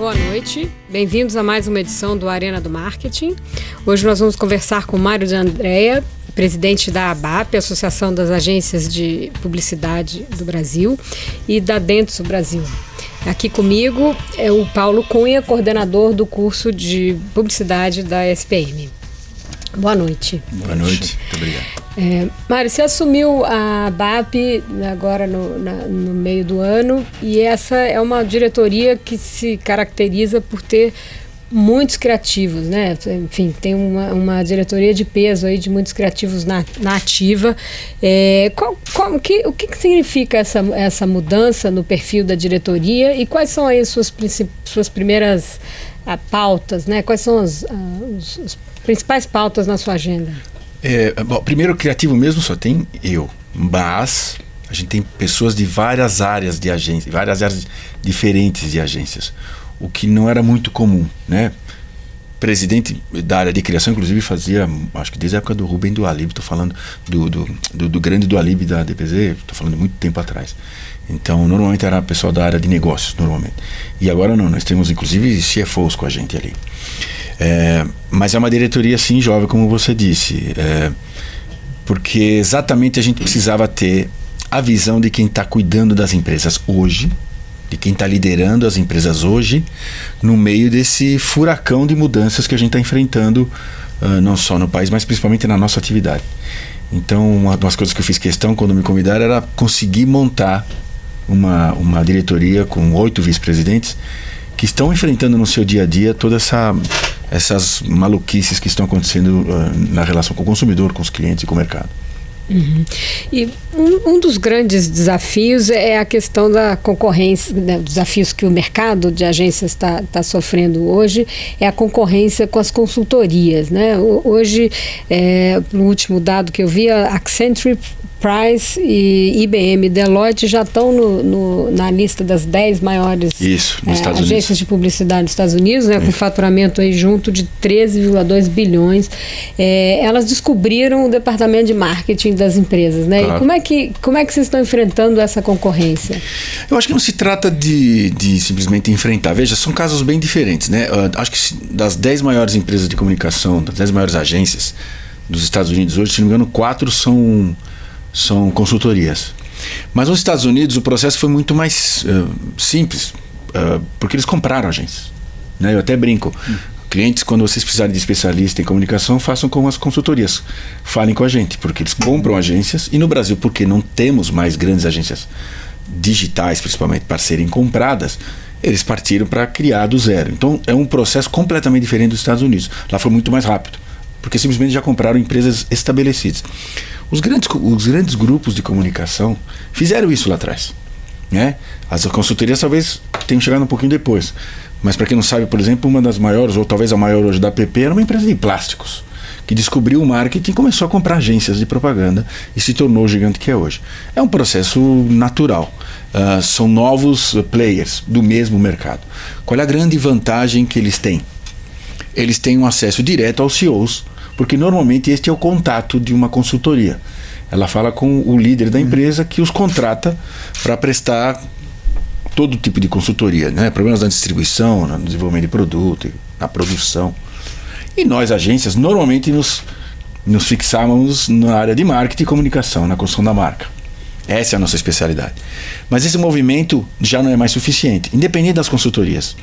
Boa noite, bem-vindos a mais uma edição do Arena do Marketing. Hoje nós vamos conversar com Mário de Andrea, presidente da ABAP, Associação das Agências de Publicidade do Brasil, e da Dentsu Brasil. Aqui comigo é o Paulo Cunha, coordenador do curso de Publicidade da SPM. Boa noite. Boa noite, muito obrigado. Mário, você assumiu a ABAP agora no meio do ano, e essa é uma diretoria que se caracteriza por ter muitos criativos, né? Enfim, tem uma diretoria de peso aí de muitos criativos na ativa. O que significa essa mudança no perfil da diretoria e quais são aí as suas primeiras pautas, né? Quais são as principais pautas na sua agenda? Bom, primeiro, criativo mesmo só tem eu, mas a gente tem pessoas de várias áreas de agência, várias áreas diferentes de agências, o que não era muito comum, né? Presidente da área de criação, inclusive, fazia, acho que desde a época do Rubem Dualib, estou falando do grande Dualib da DPZ, estou falando de muito tempo atrás. Então, normalmente era pessoal da área de negócios, normalmente. E agora não, nós temos inclusive CFOs com a gente ali. Mas é uma diretoria, sim, jovem, como você disse, porque exatamente a gente precisava ter a visão de quem está cuidando das empresas hoje, de quem está liderando as empresas hoje, no meio desse furacão de mudanças que a gente está enfrentando, não só no país, mas principalmente na nossa atividade. Então, uma das coisas que eu fiz questão quando me convidaram era conseguir montar uma diretoria com 8 vice-presidentes que estão enfrentando no seu dia a dia todas essas maluquices que estão acontecendo na relação com o consumidor, com os clientes e com o mercado. Uhum. E um dos grandes desafios é a questão da concorrência, né, desafios que o mercado de agências está sofrendo hoje, é a concorrência com as consultorias, né? Hoje, o último dado que eu vi, a Accenture, Price e IBM, Deloitte já estão na lista das 10 maiores agências de publicidade dos Estados Unidos, né, com faturamento aí junto de 13,2 bilhões. Elas descobriram o departamento de marketing das empresas, né? Claro. E como é que vocês estão enfrentando essa concorrência? Eu acho que não se trata de simplesmente enfrentar. Veja, são casos bem diferentes, né? Acho que das 10 maiores empresas de comunicação, das 10 maiores agências dos Estados Unidos hoje, se não me engano, 4 são consultorias. Mas nos Estados Unidos o processo foi muito mais simples, porque eles compraram agências, né? Eu até brinco. Clientes, quando vocês precisarem de especialista em comunicação, façam com as consultorias. Falem com a gente, porque eles compram agências. E no Brasil, porque não temos mais grandes agências digitais, principalmente, para serem compradas, eles partiram para criar do zero. Então, é um processo completamente diferente dos Estados Unidos. Lá foi muito mais rápido, porque simplesmente já compraram empresas estabelecidas. Os grandes grupos de comunicação fizeram isso lá atrás, né? As consultorias talvez tenham chegado um pouquinho depois. Mas para quem não sabe, por exemplo, uma das maiores, ou talvez a maior hoje da APP, era uma empresa de plásticos, que descobriu o marketing e começou a comprar agências de propaganda e se tornou o gigante que é hoje. É um processo natural. São novos players do mesmo mercado. Qual é a grande vantagem que eles têm? Eles têm um acesso direto aos CEOs, porque normalmente este é o contato de uma consultoria. Ela fala com o líder da empresa que os contrata para prestar todo tipo de consultoria, né? Problemas na distribuição, no desenvolvimento de produto, na produção. E nós, agências, normalmente nos fixávamos na área de marketing e comunicação, na construção da marca. Essa é a nossa especialidade. Mas esse movimento já não é mais suficiente, independente das consultorias.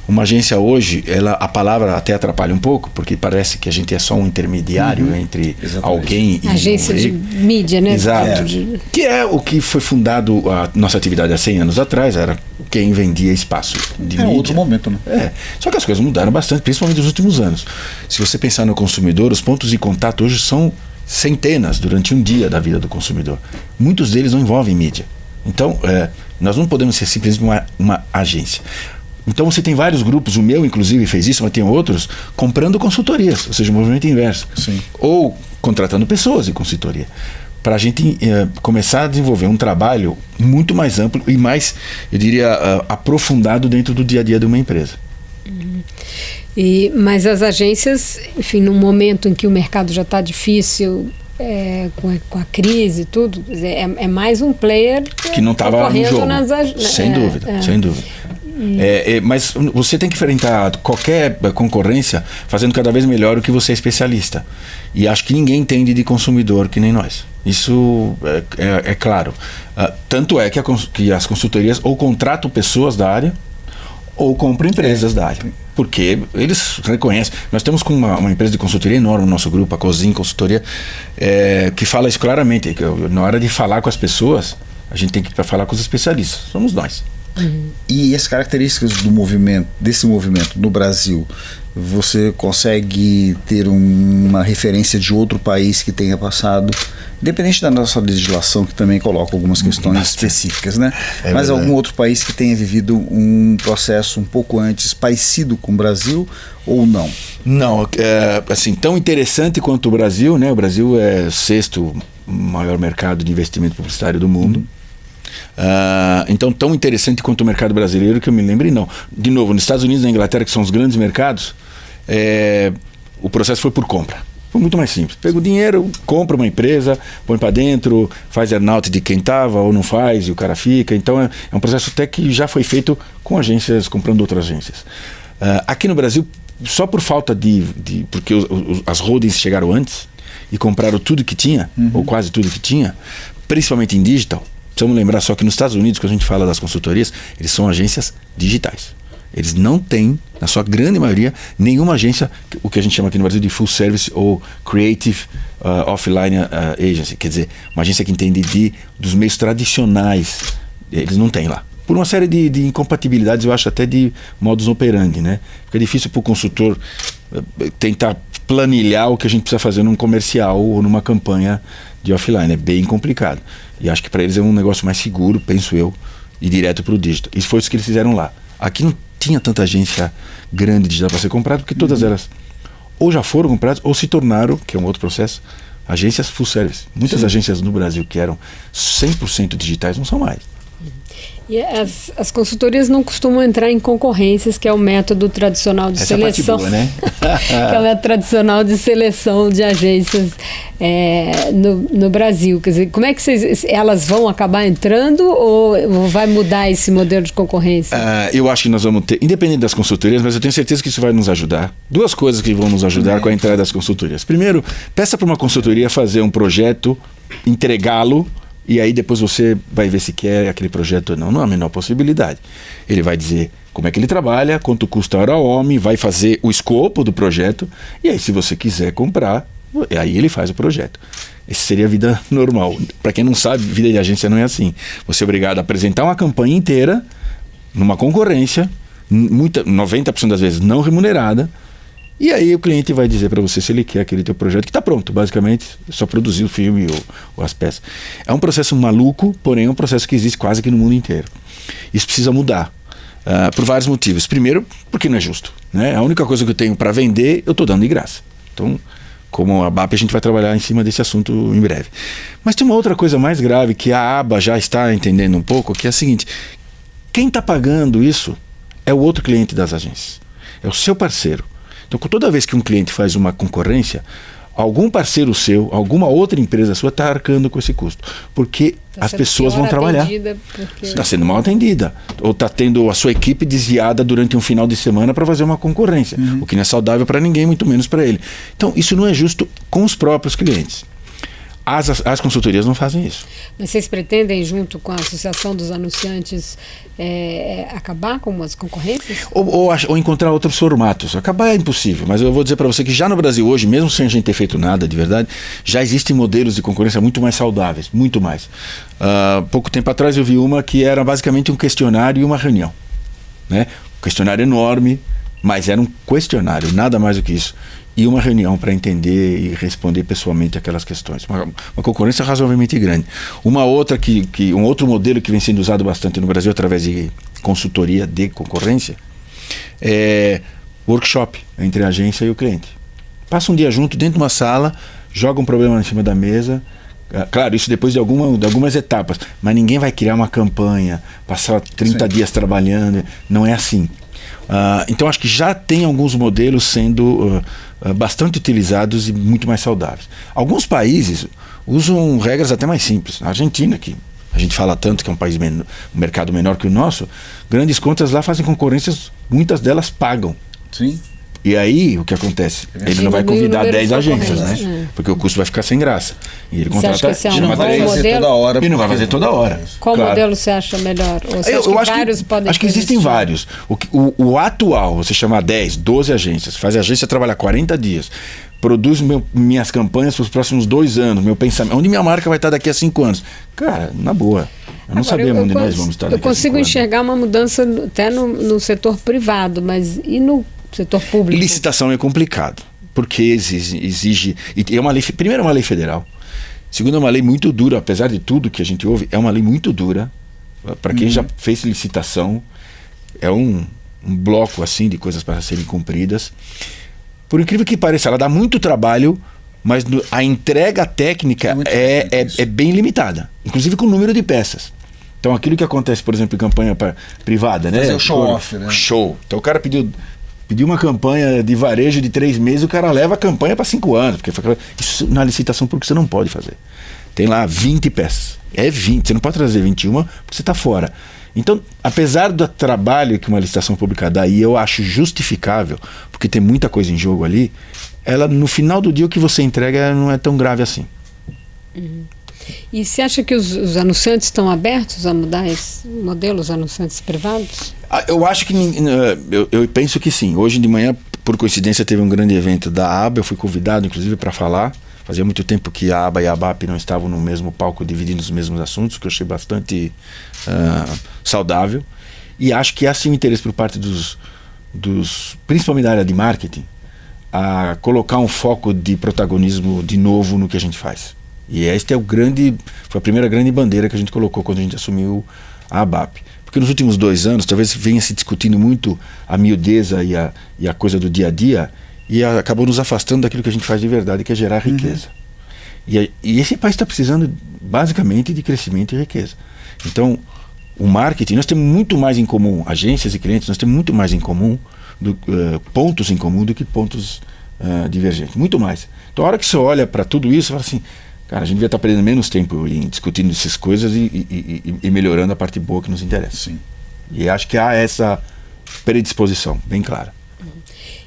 Uma agência hoje, a palavra até atrapalha um pouco, porque parece que a gente é só um intermediário entre alguém e agência de mídia, né? Exato. Que é o que foi fundado a nossa atividade há 100 anos atrás, era quem vendia espaço de mídia. Outro momento, né? Só que as coisas mudaram bastante, principalmente nos últimos anos. Se você pensar no consumidor, os pontos de contato hoje são centenas durante um dia da vida do consumidor. Muitos deles não envolvem mídia. Então, nós não podemos ser simplesmente uma agência. Então você tem vários grupos, o meu inclusive fez isso, mas tem outros, comprando consultorias, ou seja, o movimento inverso. Sim. Ou contratando pessoas de consultoria, para a gente começar a desenvolver um trabalho muito mais amplo e mais, eu diria, aprofundado dentro do dia a dia de uma empresa. Mas as agências, enfim, num momento em que o mercado já está difícil, com a crise e tudo, é mais um player que não estava no jogo, sem dúvida. Mas você tem que enfrentar qualquer concorrência fazendo cada vez melhor o que você é especialista. E acho que ninguém entende de consumidor que nem nós. Isso é claro. Tanto é que as consultorias ou contratam pessoas da área ou compram empresas da área. Porque eles reconhecem. Nós temos uma empresa de consultoria enorme no nosso grupo, a Cozin Consultoria, que fala isso claramente. Que na hora de falar com as pessoas, a gente tem que falar com os especialistas. Somos nós. E as características desse movimento no Brasil, você consegue ter uma referência de outro país que tenha passado, independente da nossa legislação, que também coloca algumas questões específicas, né? Mas algum outro país que tenha vivido um processo um pouco antes, parecido com o Brasil, ou não? Não, assim, tão interessante quanto o Brasil, né? O Brasil é o 6º maior mercado de investimento publicitário do mundo. Então, tão interessante quanto o mercado brasileiro, que eu me lembre, não. De novo, nos Estados Unidos e na Inglaterra, que são os grandes mercados, o processo foi por compra. Foi muito mais simples. Pega o dinheiro, compra uma empresa, põe para dentro, faz earn-out de quem estava ou não faz, e o cara fica. Então, é um processo até que já foi feito com agências, comprando outras agências. Aqui no Brasil, só por falta porque as holdings chegaram antes e compraram tudo que tinha, ou quase tudo que tinha, principalmente em digital. Precisamos lembrar só que nos Estados Unidos, quando a gente fala das consultorias, eles são agências digitais. Eles não têm, na sua grande maioria, nenhuma agência, o que a gente chama aqui no Brasil de full service ou creative offline agency. Quer dizer, uma agência que entende dos meios tradicionais. Eles não têm lá. Por uma série de incompatibilidades, eu acho até de modus operandi, né? Fica difícil para o consultor tentar planilhar o que a gente precisa fazer num comercial ou numa campanha de offline. É bem complicado. E acho que para eles é um negócio mais seguro, penso eu, e direto para o digital. Isso foi isso que eles fizeram lá. Aqui não tinha tanta agência grande digital para ser comprada, porque todas elas ou já foram compradas ou se tornaram, que é um outro processo, agências full service. Muitas agências no Brasil que eram 100% digitais não são mais. E as consultorias não costumam entrar em concorrências, que é o método tradicional de seleção. Boa, né? Que é o método tradicional de seleção de agências no Brasil. Quer dizer, como é que elas vão acabar entrando ou vai mudar esse modelo de concorrência? Eu acho que nós vamos ter, independente das consultorias, mas eu tenho certeza que isso vai nos ajudar. Duas coisas que vão nos ajudar com a entrada das consultorias. Primeiro, peça para uma consultoria fazer um projeto, entregá-lo, e aí depois você vai ver se quer aquele projeto ou não. Não há a menor possibilidade. Ele vai dizer como é que ele trabalha, quanto custa a hora homem, vai fazer o escopo do projeto, e aí se você quiser comprar, aí ele faz o projeto. Essa seria a vida normal. Para quem não sabe, vida de agência não é assim. Você é obrigado a apresentar uma campanha inteira numa concorrência, 90% das vezes não remunerada, e aí o cliente vai dizer para você se ele quer aquele teu projeto, que está pronto, basicamente, é só produzir o filme ou as peças. É um processo maluco, porém é um processo que existe quase que no mundo inteiro. Isso precisa mudar, por vários motivos. Primeiro, porque não é justo, né? A única coisa que eu tenho para vender, eu estou dando de graça. Então, como a BAP, a gente vai trabalhar em cima desse assunto em breve. Mas tem uma outra coisa mais grave que a aba já está entendendo um pouco, que é a seguinte: quem está pagando isso é o outro cliente das agências, é o seu parceiro. Então, toda vez que um cliente faz uma concorrência, algum parceiro seu, alguma outra empresa sua está arcando com esse custo. Porque as pessoas vão trabalhar. Está sendo mal atendida. Ou está tendo a sua equipe desviada durante um final de semana para fazer uma concorrência. O que não é saudável para ninguém, muito menos para ele. Então, isso não é justo com os próprios clientes. As consultorias não fazem isso. Mas vocês pretendem, junto com a Associação dos Anunciantes, acabar com as concorrências? Ou encontrar outros formatos. Acabar é impossível, mas eu vou dizer para você que já no Brasil hoje, mesmo sem a gente ter feito nada de verdade, já existem modelos de concorrência muito mais saudáveis, muito mais. Pouco tempo atrás eu vi uma que era basicamente um questionário e uma reunião, né? Um questionário enorme, mas era um questionário, nada mais do que isso. E uma reunião para entender e responder pessoalmente aquelas questões. Uma concorrência razoavelmente grande. Uma outra um outro modelo que vem sendo usado bastante no Brasil através de consultoria de concorrência é workshop entre a agência e o cliente. Passa um dia junto dentro de uma sala, joga um problema em cima da mesa. Claro, isso depois de algumas etapas, mas ninguém vai criar uma campanha, passar 30 dias trabalhando, não é assim. Então acho que já tem alguns modelos sendo bastante utilizados e muito mais saudáveis. Alguns países usam regras até mais simples. A Argentina, que a gente fala tanto que é um país um mercado menor que o nosso, grandes contas lá fazem concorrências, muitas delas pagam. Sim. E aí, o que acontece? Ele não vai convidar 10 agências, né? Porque o custo vai ficar sem graça. E ele Você acha que contrata esse é um bom modelo? toda hora. E não vai fazer toda hora. Qual claro. modelo você acha melhor? Ou você acha Eu que acho vários podem acho que existem vários. O atual, você chama 10, 12 agências, faz a agência trabalhar 40 dias, produz minhas campanhas para os próximos 2 anos, meu pensamento, onde minha marca vai estar daqui a 5 anos. Cara, na boa. Eu não sabia onde nós vamos estar daqui a 5 anos. Eu consigo enxergar uma mudança até no setor privado, mas e no setor público? Licitação é complicado, porque exige e é uma lei, primeiro é uma lei federal, segundo é uma lei muito dura, apesar de tudo que a gente ouve, é uma lei muito dura. Para quem já fez licitação, é um bloco assim de coisas para serem cumpridas. Por incrível que pareça, ela dá muito trabalho, mas a entrega técnica é bem limitada, inclusive com o número de peças. Então aquilo que acontece, por exemplo, em campanha privada, né? Fazer o show-off, né? Show. Então o cara pediu uma campanha de varejo de 3 meses, o cara leva a campanha para 5 anos. Porque isso na licitação porque você não pode fazer. Tem lá 20 peças. É 20, você não pode trazer 21 porque você está fora. Então, apesar do trabalho que uma licitação pública dá, e eu acho justificável, porque tem muita coisa em jogo ali, ela no final do dia o que você entrega não é tão grave assim. Uhum. E você acha que os anunciantes estão abertos a mudar esse modelo, os anunciantes privados? Eu acho que eu penso que sim. Hoje de manhã, por coincidência, teve um grande evento da ABA, eu fui convidado inclusive para falar. Fazia muito tempo que a ABA e a ABAP não estavam no mesmo palco dividindo os mesmos assuntos, que eu achei bastante saudável. E acho que há sim interesse por parte dos principalmente da área de marketing, a colocar um foco de protagonismo de novo no que a gente faz. E este foi a primeira grande bandeira que a gente colocou quando a gente assumiu a ABAP. Porque nos últimos 2 anos, talvez venha se discutindo muito a miudeza e a coisa do dia a dia, e acabou nos afastando daquilo que a gente faz de verdade, que é gerar riqueza. E esse país está precisando basicamente de crescimento e riqueza. Então, o marketing, nós temos muito mais em comum, agências e clientes, nós temos muito mais em comum, pontos em comum do que pontos divergentes, muito mais. Então, a hora que você olha para tudo isso, você fala assim, cara, a gente devia estar perdendo menos tempo em discutindo essas coisas e melhorando a parte boa que nos interessa. Sim. E acho que há essa predisposição, bem clara.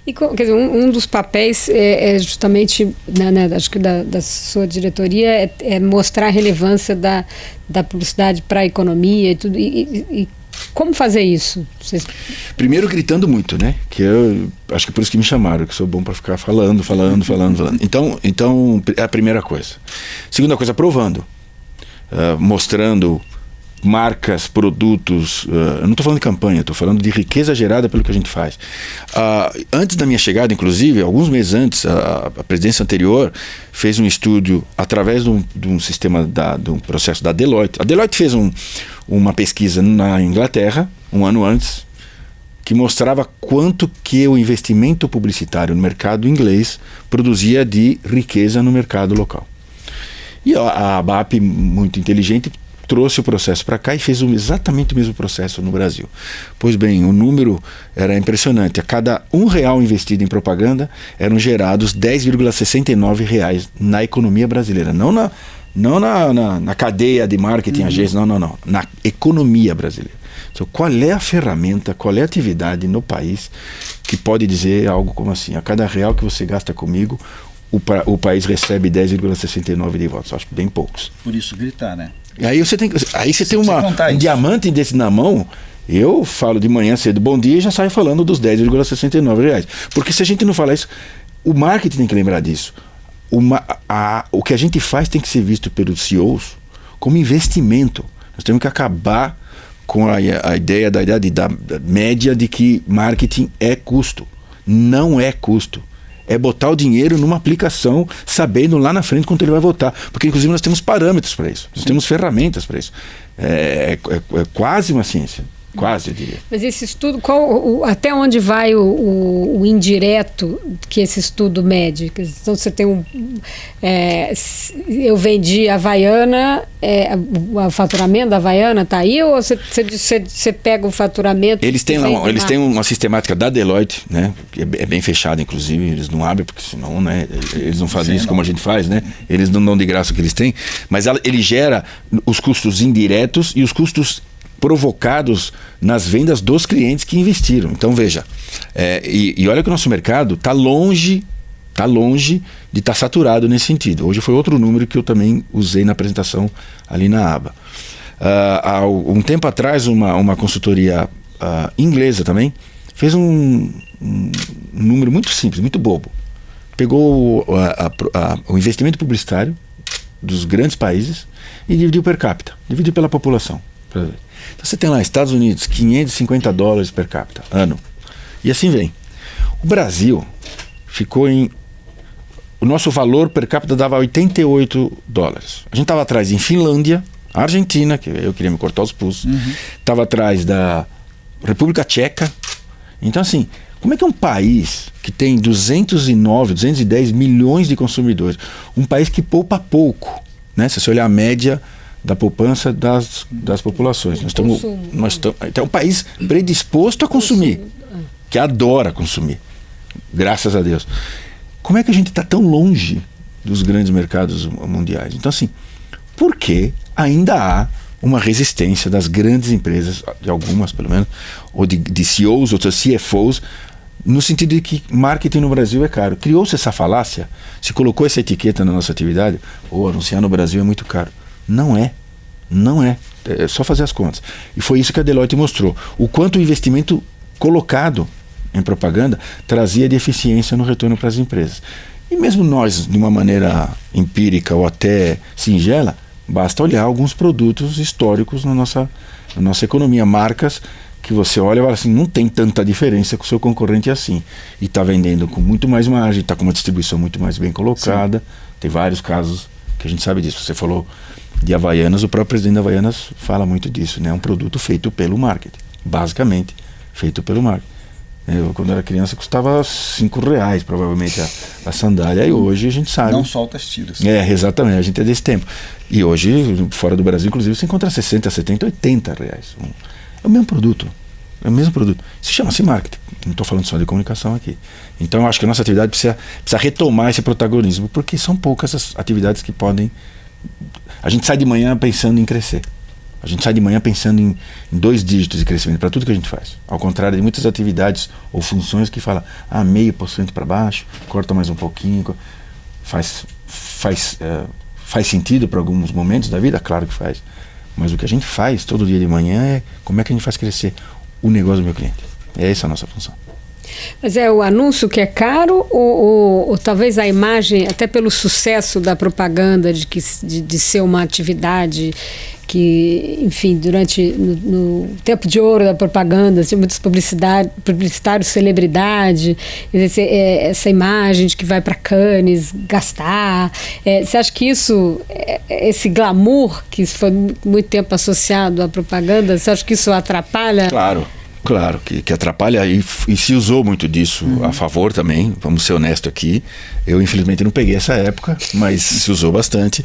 E, quer dizer, um dos papéis é justamente, né, acho que da sua diretoria, é mostrar a relevância da publicidade para a economia e tudo. E como fazer isso? Primeiro gritando muito, né? Que eu acho que é por isso que me chamaram, que sou bom para ficar falando. Então é a primeira coisa. Segunda coisa, provando, mostrando marcas, produtos. Eu não estou falando de campanha, estou falando de riqueza gerada pelo que a gente faz. Antes da minha chegada, inclusive, alguns meses antes, a presidência anterior fez um estudo através de um sistema, de um processo da Deloitte. A Deloitte fez uma pesquisa na Inglaterra, um ano antes, que mostrava quanto que o investimento publicitário no mercado inglês produzia de riqueza no mercado local. E a ABAP, muito inteligente, trouxe o processo para cá e fez exatamente o mesmo processo no Brasil. Pois bem, o número era impressionante. A cada R$1 investido em propaganda, eram gerados R$10,69 na economia brasileira. Não na cadeia de marketing, agência, não. Na economia brasileira. Então, qual é a ferramenta, qual é a atividade no país que pode dizer algo como assim, a cada R$1 que você gasta comigo, o país recebe 10,69 de votos? Acho que bem poucos. Por isso gritar, né? E aí você tem um diamante desse na mão. Eu falo de manhã cedo, bom dia, e já saio falando dos R$10,69. Porque se a gente não falar isso, o marketing tem que lembrar disso. O que a gente faz tem que ser visto pelos CEOs como investimento. Nós temos que acabar com a ideia da média de que marketing é custo. Não é custo. É botar o dinheiro numa aplicação, sabendo lá na frente quanto ele vai voltar. Porque, inclusive, nós temos parâmetros para isso. Nós temos ferramentas para isso. É quase uma ciência. Quase, eu diria. Mas esse estudo, até onde vai o indireto que esse estudo mede? Então você tem eu vendi a Havaiana, o faturamento da Havaiana está aí, ou você pega o faturamento? Eles têm uma sistemática da Deloitte, né? Que é bem fechada, inclusive, eles não abrem, porque senão, né? Eles não fazem isso como a gente faz, né? Eles não dão de graça o que eles têm, mas ele gera os custos indiretos e os custos provocados nas vendas dos clientes que investiram. Então veja, e olha que o nosso mercado está longe de estar saturado nesse sentido. Hoje foi outro número que eu também usei na apresentação ali na aba. Há um tempo atrás uma consultoria inglesa também fez um número muito simples, muito bobo. Pegou o investimento publicitário dos grandes países e dividiu per capita, dividiu pela população. Então você tem lá Estados Unidos, $550 per capita, ano. E assim vem. O Brasil ficou o nosso valor per capita dava $88. A gente estava atrás em Finlândia, Argentina, que eu queria me cortar os pulsos, estava atrás da República Tcheca. Então assim, como é que um país que tem 210 milhões de consumidores, um país que poupa pouco, né? Se você olhar a média da poupança das populações. É um país predisposto a consumir, que adora consumir, graças a Deus. Como é que a gente está tão longe dos grandes mercados mundiais? Então, assim, por que ainda há uma resistência das grandes empresas, de algumas pelo menos, ou de CEOs, ou de CFOs, no sentido de que marketing no Brasil é caro? Criou-se essa falácia, se colocou essa etiqueta na nossa atividade, anunciar no Brasil é muito caro. Não é. É só fazer as contas. E foi isso que a Deloitte mostrou. O quanto o investimento colocado em propaganda trazia de eficiência no retorno para as empresas. E mesmo nós, de uma maneira empírica ou até singela, basta olhar alguns produtos históricos na nossa economia. Marcas que você olha e fala assim, não tem tanta diferença com o seu concorrente assim. E está vendendo com muito mais margem, está com uma distribuição muito mais bem colocada. Sim. Tem vários casos que a gente sabe disso. Você falou de Havaianas, o próprio presidente da Havaianas fala muito disso, né? É um produto feito pelo marketing, basicamente feito pelo marketing. Eu, quando era criança, custava R$5 provavelmente a sandália, e hoje a gente sabe... Não solta as tiras. Exatamente, a gente é desse tempo. E hoje, fora do Brasil, inclusive, você encontra 60, 70, 80 reais. É o mesmo produto. Isso chama-se marketing. Não estou falando só de comunicação aqui. Então eu acho que a nossa atividade precisa retomar esse protagonismo, porque são poucas as atividades que podem... A gente sai de manhã pensando em crescer. A gente sai de manhã pensando em 2 dígitos de crescimento para tudo que a gente faz. Ao contrário de muitas atividades ou funções que falam 0,5% para baixo, corta mais um pouquinho. Faz sentido para alguns momentos da vida? Claro que faz. Mas o que a gente faz todo dia de manhã é como é que a gente faz crescer o negócio do meu cliente. Essa é a nossa função. Mas é o anúncio que é caro ou talvez a imagem, até pelo sucesso da propaganda, de ser uma atividade que, enfim, no tempo de ouro da propaganda, assim, muitos publicitários, celebridade, essa imagem de que vai para Cannes gastar. Você acha que esse glamour que foi muito tempo associado à propaganda, você acha que isso atrapalha? Claro que atrapalha, e se usou muito disso a favor também, vamos ser honestos aqui. Eu infelizmente não peguei essa época, mas se usou bastante.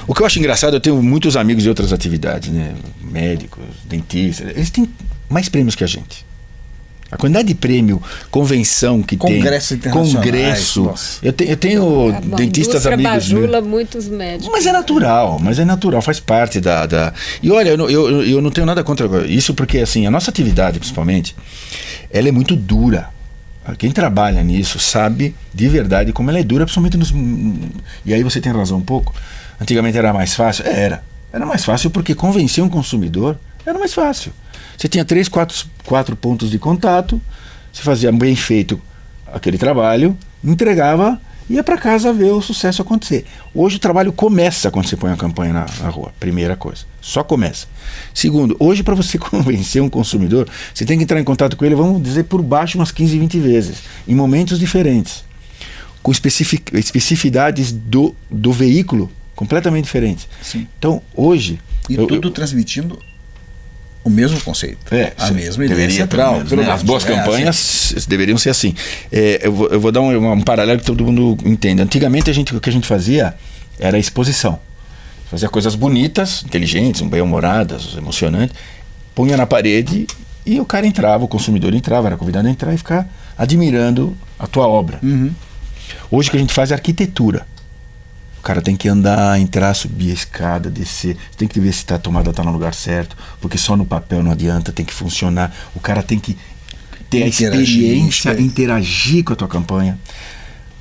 O que eu acho engraçado, eu tenho muitos amigos de outras atividades, né? Médicos, dentistas, eles têm mais prêmios que a gente. A quantidade de prêmio, convenção que Congresso tem, internacional. Eu tenho dentistas amigos. Bajula muitos médicos. Mas é natural, faz parte da... E olha, eu não tenho nada contra isso, porque assim, a nossa atividade, principalmente, ela é muito dura. Quem trabalha nisso sabe de verdade como ela é dura, principalmente nos... E aí você tem razão um pouco. Antigamente era mais fácil? Era mais fácil porque convencer um consumidor era mais fácil. Você tinha 3, 4 pontos de contato, você fazia bem feito aquele trabalho, entregava, ia para casa ver o sucesso acontecer. Hoje o trabalho começa quando você põe a campanha na rua, primeira coisa, só começa. Segundo, hoje para você convencer um consumidor, você tem que entrar em contato com ele, vamos dizer, por baixo umas 15, 20 vezes, em momentos diferentes, com especificidades do veículo completamente diferentes. Sim. Então hoje... E tudo transmitindo O mesmo conceito. A mesma ideia central. Né? As boas campanhas assim. Deveriam ser assim. Eu vou dar um paralelo que todo mundo entenda. Antigamente o que a gente fazia era exposição. Fazia coisas bonitas, inteligentes, bem-humoradas, emocionantes, punha na parede e o cara entrava, o consumidor entrava, era convidado a entrar e ficar admirando a tua obra. Hoje o que a gente faz é arquitetura. O cara tem que andar, entrar, subir a escada, descer. Você tem que ver se a tomada está no lugar certo, porque só no papel não adianta, tem que funcionar. O cara tem que ter a experiência, interagir com a tua campanha.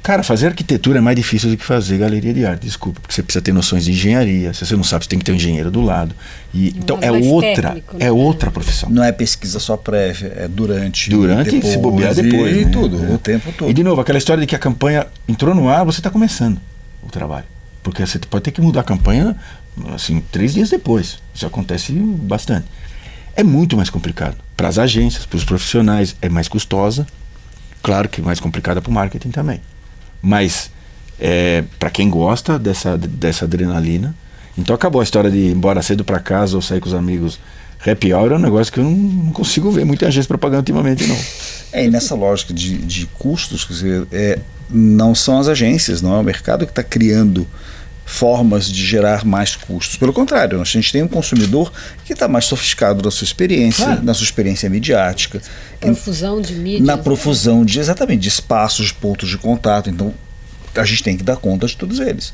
Cara, fazer arquitetura é mais difícil do que fazer galeria de arte, desculpa, porque você precisa ter noções de engenharia. Se você não sabe, você tem que ter um engenheiro do lado. Então é outra profissão. Não é pesquisa só prévia, é durante depois, se bobear depois. E tudo, o tempo todo. E de novo, aquela história de que a campanha entrou no ar, você está começando o trabalho. Porque você pode ter que mudar a campanha assim, 3 dias depois. Isso acontece bastante. É muito mais complicado. Para as agências, para os profissionais, é mais custosa. Claro que é mais complicada para o marketing também. Mas para quem gosta dessa adrenalina. Então acabou a história de ir embora cedo para casa ou sair com os amigos. Happy hour é um negócio que eu não consigo ver muita agência propaganda ultimamente, não. E nessa lógica de custos, quer dizer, não são as agências, não é o mercado que está criando formas de gerar mais custos. Pelo contrário, a gente tem um consumidor que está mais sofisticado na sua experiência, na sua experiência midiática. Profusão de mídia. Na profusão de espaços, de pontos de contato. Então, a gente tem que dar conta de todos eles.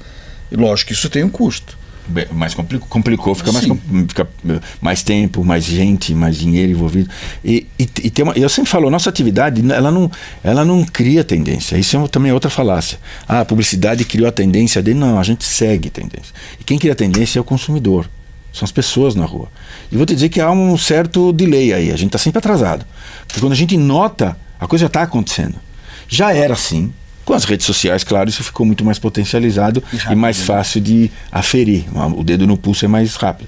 E lógico que isso tem um custo. Mais complicou, fica mais tempo, mais gente, mais dinheiro envolvido. E eu sempre falo, nossa atividade ela não cria tendência. Isso também é outra falácia. A publicidade criou a tendência dele. Não, a gente segue tendência. E quem cria a tendência é o consumidor. São as pessoas na rua. E vou te dizer que há um certo delay aí. A gente está sempre atrasado. Porque quando a gente nota, a coisa já está acontecendo. Já era assim. Com as redes sociais, claro, isso ficou muito mais potencializado e mais fácil de aferir. O dedo no pulso é mais rápido.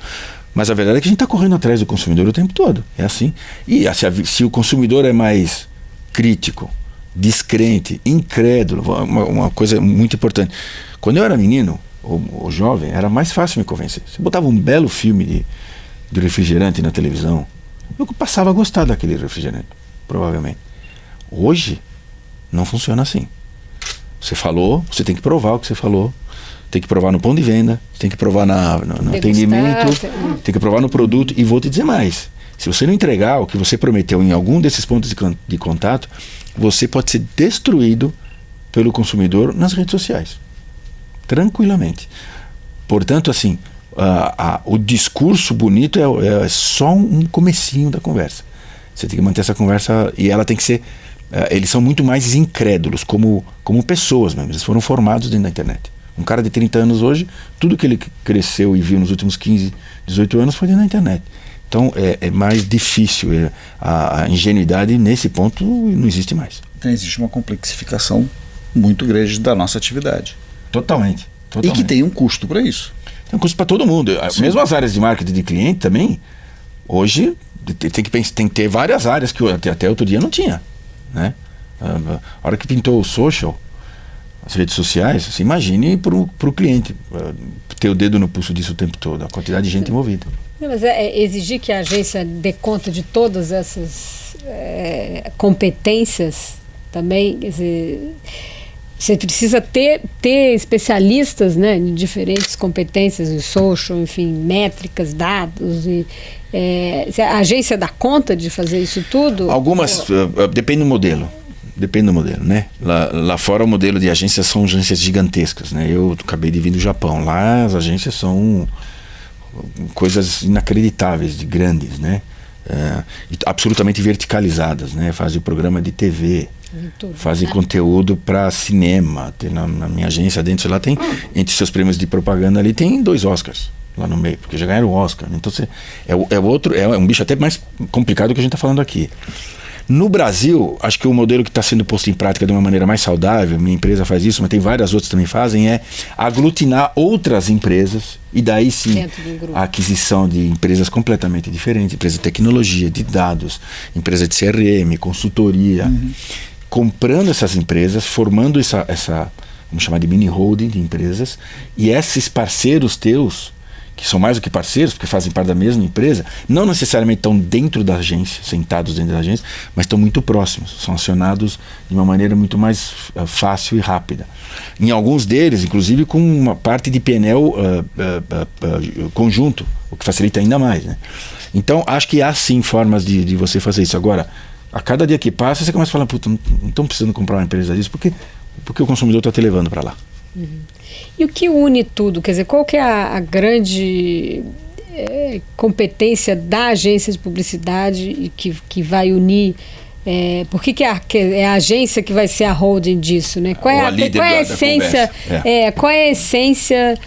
Mas a verdade é que a gente está correndo atrás do consumidor o tempo todo. É assim. E se o consumidor é mais crítico, descrente, incrédulo, uma coisa muito importante. Quando eu era menino, ou jovem, era mais fácil me convencer. Você botava um belo filme de refrigerante na televisão, eu passava a gostar daquele refrigerante, provavelmente. Hoje, não funciona assim. Você falou, você tem que provar o que você falou. Tem que provar no ponto de venda, tem que provar no atendimento, tem que provar no produto. E vou te dizer mais. Se você não entregar o que você prometeu em algum desses pontos de contato, você pode ser destruído pelo consumidor nas redes sociais. Tranquilamente. Portanto, assim, o discurso bonito é só um comecinho da conversa. Você tem que manter essa conversa e ela tem que ser... eles são muito mais incrédulos como pessoas mesmo. Eles foram formados dentro da internet. Um cara de 30 anos hoje, tudo que ele cresceu e viu nos últimos 15, 18 anos foi dentro da internet. Então é mais difícil. A ingenuidade nesse ponto não existe mais. Então existe uma complexificação muito grande da nossa atividade. Totalmente. E que tem um custo para isso. Tem um custo para todo mundo. Sim. Mesmo as áreas de marketing de cliente também, hoje tem que ter várias áreas que até outro dia não tinha. Né? A hora que pintou o social, as redes sociais, você imagine para o cliente ter o dedo no pulso disso o tempo todo, a quantidade de gente envolvida. Mas exigir que a agência dê conta de todas essas competências também, quer dizer, você precisa ter especialistas, né, em diferentes competências, em social, enfim, métricas, dados. A agência dá conta de fazer isso tudo? Algumas, depende do modelo. Depende do modelo, né? Lá fora o modelo de agências são agências gigantescas, né? Eu acabei de vir do Japão. Lá as agências são coisas inacreditáveis, de grandes, né? Absolutamente verticalizadas, né? Fazem programa de TV, fazem conteúdo para cinema. Na minha agência dentro lá tem, entre seus prêmios de propaganda ali, tem 2 Oscars lá no meio, porque já ganharam o Oscar. Então é um bicho até mais complicado do que a gente está falando aqui. No Brasil, acho que o modelo que está sendo posto em prática de uma maneira mais saudável, minha empresa faz isso, mas tem várias outras que também fazem, é aglutinar outras empresas e daí sim a aquisição de empresas completamente diferentes, empresa de tecnologia, de dados, empresa de CRM, consultoria, comprando essas empresas, formando essa vamos chamar de mini holding de empresas, e esses parceiros teus que são mais do que parceiros, porque fazem parte da mesma empresa, não necessariamente estão dentro da agência, sentados dentro da agência, mas estão muito próximos, são acionados de uma maneira muito mais fácil e rápida. Em alguns deles, inclusive com uma parte de PNL conjunto, o que facilita ainda mais, né? Então, acho que há sim formas de você fazer isso. Agora, a cada dia que passa, você começa a falar, puta, não estão precisando comprar uma empresa disso, porque o consumidor está te levando para lá. E o que une tudo? Quer dizer, qual que é a grande competência da agência de publicidade que vai unir? Por que é a agência que vai ser a holding disso, né? Qual é a essência? Qual é a essência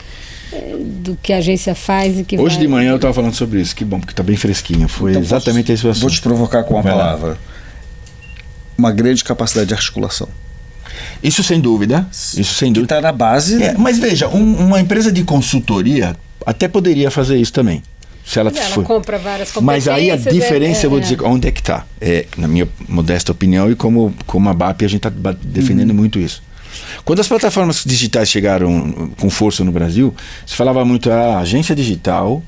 do que a agência faz e que Hoje de manhã eu estava falando sobre isso. Que bom, porque está bem fresquinho. Foi então, exatamente esse o assunto. Vou te provocar com uma palavra. Uma grande capacidade de articulação. Isso sem dúvida. Isso sem dúvida. Que está na base. Mas veja, uma empresa de consultoria até poderia fazer isso também. Se ela compra várias competências. Mas aí a diferença, eu vou dizer onde é que está. Na minha modesta opinião, e como a BAP, a gente está defendendo muito isso. Quando as plataformas digitais chegaram com força no Brasil, se falava muito a agência digital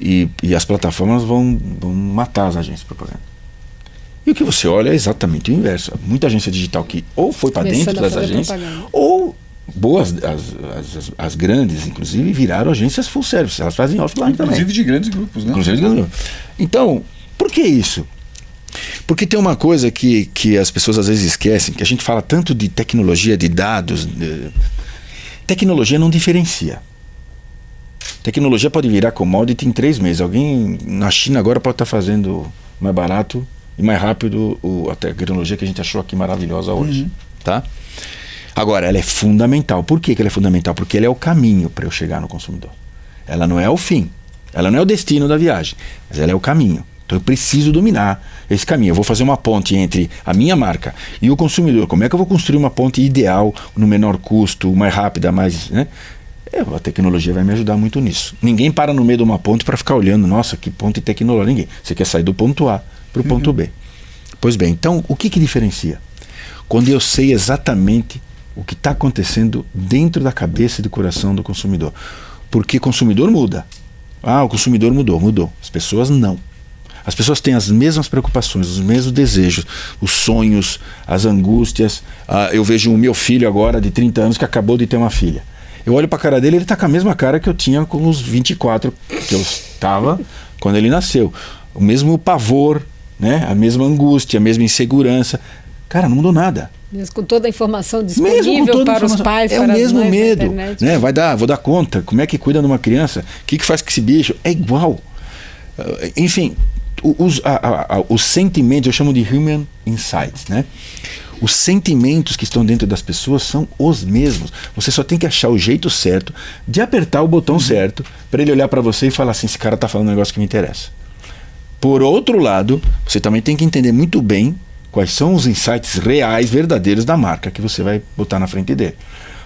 e as plataformas vão matar as agências de propaganda. E o que você olha é exatamente o inverso. Muita agência digital que ou foi para dentro das agências, ou boas, as grandes, inclusive, viraram agências full service. Elas fazem offline também. Inclusive de grandes grupos, né? Inclusive de grandes grupos. Então, por que isso? Porque tem uma coisa que as pessoas às vezes esquecem, que a gente fala tanto de tecnologia, de dados. Tecnologia não diferencia. Tecnologia pode virar commodity em 3 meses. Alguém na China agora pode estar fazendo mais barato e mais rápido a tecnologia que a gente achou aqui maravilhosa hoje. Tá? Agora, ela é fundamental. Por que ela é fundamental? Porque ela é o caminho para eu chegar no consumidor. Ela não é o fim. Ela não é o destino da viagem. Mas ela é o caminho. Então eu preciso dominar esse caminho. Eu vou fazer uma ponte entre a minha marca e o consumidor. Como é que eu vou construir uma ponte ideal, no menor custo, mais rápida, mais... Né? A tecnologia vai me ajudar muito nisso. Ninguém para no meio de uma ponte para ficar olhando, nossa, que ponte tecnológica. Ninguém. Você quer sair do ponto A para o ponto B. Pois bem, então o que diferencia? Quando eu sei exatamente o que está acontecendo dentro da cabeça e do coração do consumidor. Porque consumidor muda. O consumidor mudou. As pessoas não. As pessoas têm as mesmas preocupações, os mesmos desejos, os sonhos, as angústias. Eu vejo o meu filho agora, de 30 anos, que acabou de ter uma filha. Eu olho para a cara dele, ele está com a mesma cara que eu tinha com os 24 que eu estava quando ele nasceu. O mesmo pavor, né? A mesma angústia, a mesma insegurança. Cara, não mudou nada. Mesmo com toda a informação disponível para os pais, para o mesmo mães, medo, né? Vou dar conta. Como é que cuida de uma criança? O que faz com esse bicho? É igual. Enfim, os sentimentos, eu chamo de human insights, né? Os sentimentos que estão dentro das pessoas são os mesmos. Você só tem que achar o jeito certo de apertar o botão certo para ele olhar para você e falar assim, esse cara está falando um negócio que me interessa. Por outro lado, você também tem que entender muito bem quais são os insights reais, verdadeiros da marca que você vai botar na frente dele.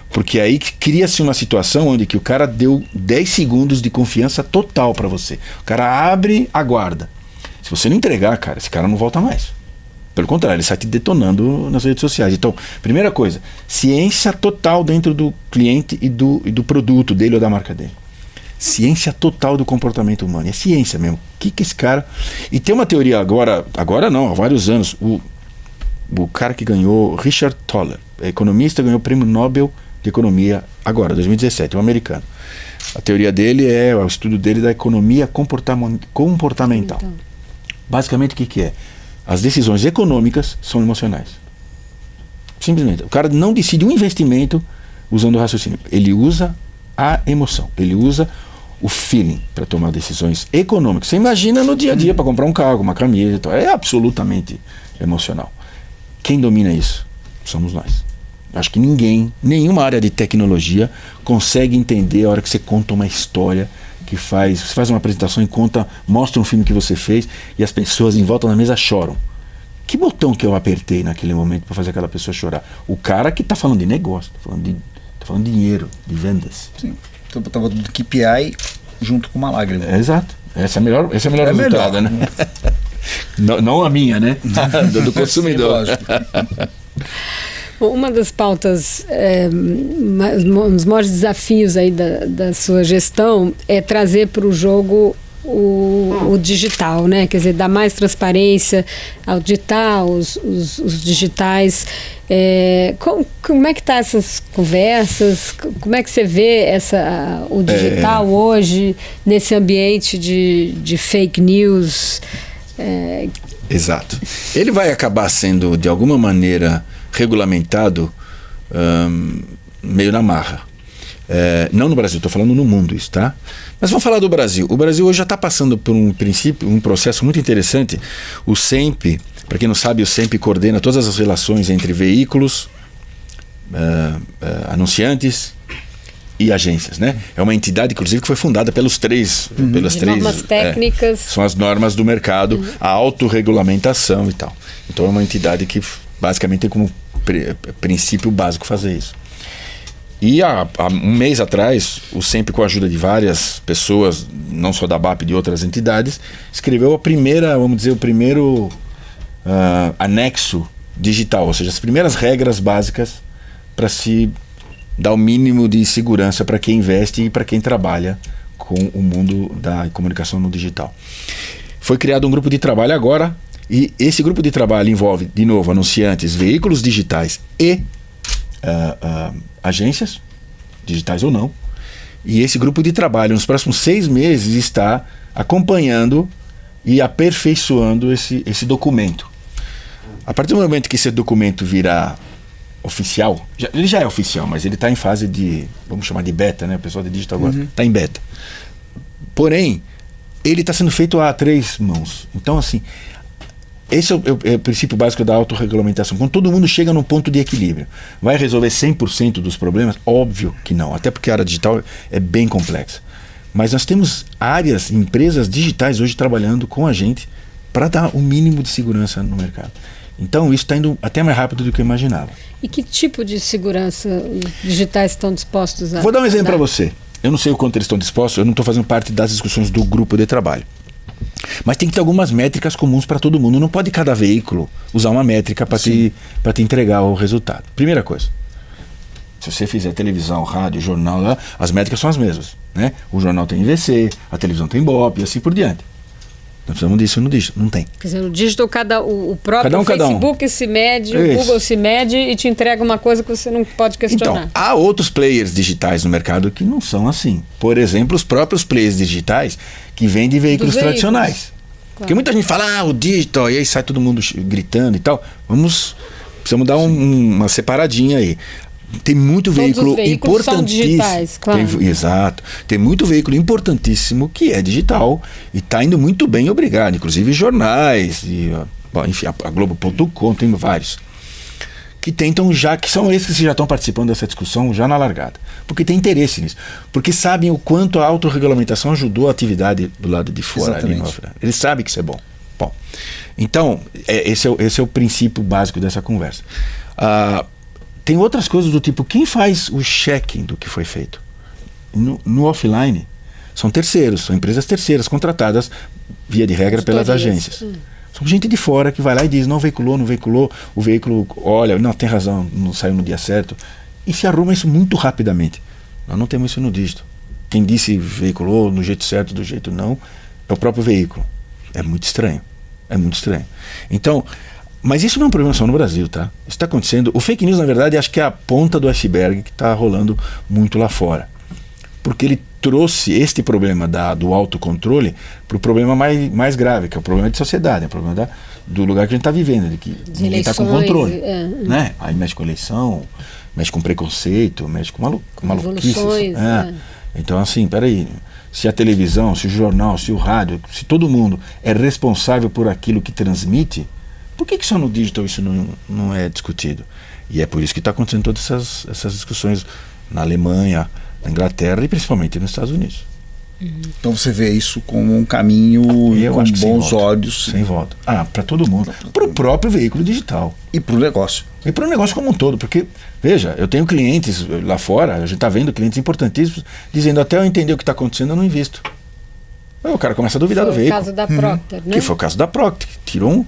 Porque aí cria-se uma situação onde que o cara deu 10 segundos de confiança total para você. O cara abre a guarda. Se você não entregar, cara, esse cara não volta mais. Pelo contrário, ele sai te detonando nas redes sociais. Então, primeira coisa, ciência total dentro do cliente e do produto dele ou da marca dele. Ciência total do comportamento humano. É ciência mesmo. O que esse cara... E tem uma teoria agora não, há vários anos. O cara que ganhou, Richard Thaler, economista, ganhou o Prêmio Nobel de Economia agora, 2017, um americano. A teoria dele o estudo dele da economia comportamental. Basicamente, o que é? As decisões econômicas são emocionais. Simplesmente. O cara não decide um investimento usando o raciocínio. Ele usa a emoção. Ele usa o feeling para tomar decisões econômicas. Você imagina no dia a dia para comprar um carro, uma camisa. É absolutamente emocional. Quem domina isso? Somos nós. Acho que nenhuma área de tecnologia consegue entender a hora que você conta uma história que você faz uma apresentação e mostra um filme que você fez e as pessoas em volta da mesa choram. Que botão que eu apertei naquele momento para fazer aquela pessoa chorar? O cara que está falando de negócio, está falando de dinheiro, de vendas. Sim. Então eu estava do KPI junto com uma lágrima. Exato. Esse é o melhor resultado, né? Não a minha, né? do consumidor. Sim, lógico. Uma das pautas, um dos maiores desafios aí da sua gestão é trazer para o jogo o digital, né? Quer dizer, dar mais transparência, auditar os digitais. Como é que tá essas conversas? Como é que você vê o digital hoje nesse ambiente de fake news? Exato. Ele vai acabar sendo, de alguma maneira, regulamentado meio na marra. Não no Brasil, estou falando no mundo isso, tá? Mas vamos falar do Brasil. O Brasil hoje já está passando por um processo muito interessante. O SEMP, para quem não sabe, o SEMP coordena todas as relações entre veículos, anunciantes e agências, né? É uma entidade, inclusive, que foi fundada pelas três normas técnicas. São as normas do mercado, a autorregulamentação e tal. Então é uma entidade que basicamente tem como princípio básico fazer isso. E há um mês atrás, o SEMP, com a ajuda de várias pessoas, não só da BAP, de outras entidades, escreveu o primeiro anexo digital, ou seja, as primeiras regras básicas para se dar o mínimo de segurança para quem investe e para quem trabalha com o mundo da comunicação no digital. Foi criado um grupo de trabalho agora, e esse grupo de trabalho envolve, de novo, anunciantes, veículos digitais e agências, digitais ou não. E esse grupo de trabalho, nos próximos 6 meses, está acompanhando e aperfeiçoando esse documento. A partir do momento que esse documento virar oficial, ele já é oficial, mas ele está em fase de, vamos chamar de beta, né? O pessoal de digital agora está em beta. Porém, ele está sendo feito a 3 mãos. Então, assim, esse é o princípio básico da autorregulamentação. Quando todo mundo chega num ponto de equilíbrio, vai resolver 100% dos problemas? Óbvio que não, até porque a área digital é bem complexa. Mas nós temos áreas, empresas digitais hoje trabalhando com a gente para dar o mínimo de segurança no mercado. Então isso está indo até mais rápido do que eu imaginava. E que tipo de segurança os digitais estão dispostos a Vou dar um exemplo dar? para você. Eu não sei o quanto eles estão dispostos, eu não estou fazendo parte das discussões do grupo de trabalho. Mas tem que ter algumas métricas comuns para todo mundo. Não pode cada veículo usar uma métrica para te entregar o resultado. Primeira coisa, se você fizer televisão, rádio, jornal, as métricas são as mesmas, né? O jornal tem IVC, a televisão tem Ibope e assim por diante. Nós precisamos disso no digital, não tem. Quer dizer, no digital o próprio Facebook se mede, o Google se mede e te entrega uma coisa que você não pode questionar. Então, há outros players digitais no mercado que não são assim. Por exemplo, os próprios players digitais que vendem veículos tradicionais. Claro. Porque muita gente fala, o digital, e aí sai todo mundo gritando e tal. Precisamos dar uma separadinha aí. Tem muito veículo importantíssimo. São digitais, claro. Exato. Tem muito veículo importantíssimo que é digital e está indo muito bem, obrigado. Inclusive jornais, enfim, a Globo.com, tem vários. Que tentam que são esses que já estão participando dessa discussão já na largada. Porque tem interesse nisso. Porque sabem o quanto a autorregulamentação ajudou a atividade do lado de fora. Eles sabem que isso é bom. Bom, então, esse é o princípio básico dessa conversa. Tem outras coisas do tipo, quem faz o checking do que foi feito? No offline, são terceiros, são empresas terceiras contratadas, via de regra, pelas agências. São gente de fora que vai lá e diz, não veiculou, o veículo olha, não, tem razão, não saiu no dia certo, e se arruma isso muito rapidamente. Nós não temos isso no dígito. Quem disse veiculou no jeito certo, do jeito não, é o próprio veículo. É muito estranho. Então, mas isso não é um problema só no Brasil, tá? Isso está acontecendo. O fake news, na verdade, acho que é a ponta do iceberg que está rolando muito lá fora. Porque ele trouxe este problema do autocontrole para o problema mais grave, que é o problema de sociedade, é o problema do lugar que a gente está vivendo, de que ninguém está com controle. Né? Aí mexe com eleição, mexe com preconceito, mexe com maluquices. Então, assim, peraí. Se a televisão, se o jornal, se o rádio, se todo mundo é responsável por aquilo que transmite, por que só no digital isso não é discutido? E é por isso que está acontecendo todas essas discussões na Alemanha, na Inglaterra e principalmente nos Estados Unidos. Então você vê isso como um caminho com bons olhos. Sem volta. Para todo mundo. Para o próprio veículo digital. E para o negócio. E para o negócio como um todo. Porque, veja, eu tenho clientes lá fora, a gente está vendo clientes importantíssimos, dizendo, até eu entender o que está acontecendo, eu não invisto. Aí o cara começa a duvidar do veículo. Foi o caso da Procter, né? Que foi o caso da Procter, que tirou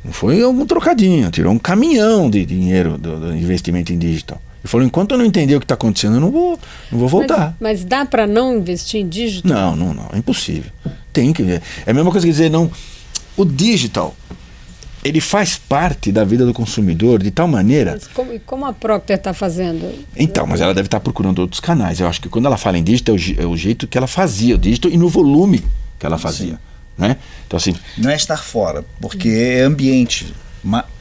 Não foi um trocadinho, tirou um caminhão de dinheiro do investimento em digital. Ele falou, enquanto eu não entender o que está acontecendo, eu não vou voltar. Mas dá para não investir em digital? Não, é impossível. Tem que ver. É a mesma coisa que dizer, não, o digital, ele faz parte da vida do consumidor de tal maneira... Mas como a Procter está fazendo? Então, mas ela deve estar procurando outros canais. Eu acho que quando ela fala em digital, é o jeito que ela fazia o digital e no volume que ela fazia. Né? Então, assim, não é estar fora, porque é ambiente.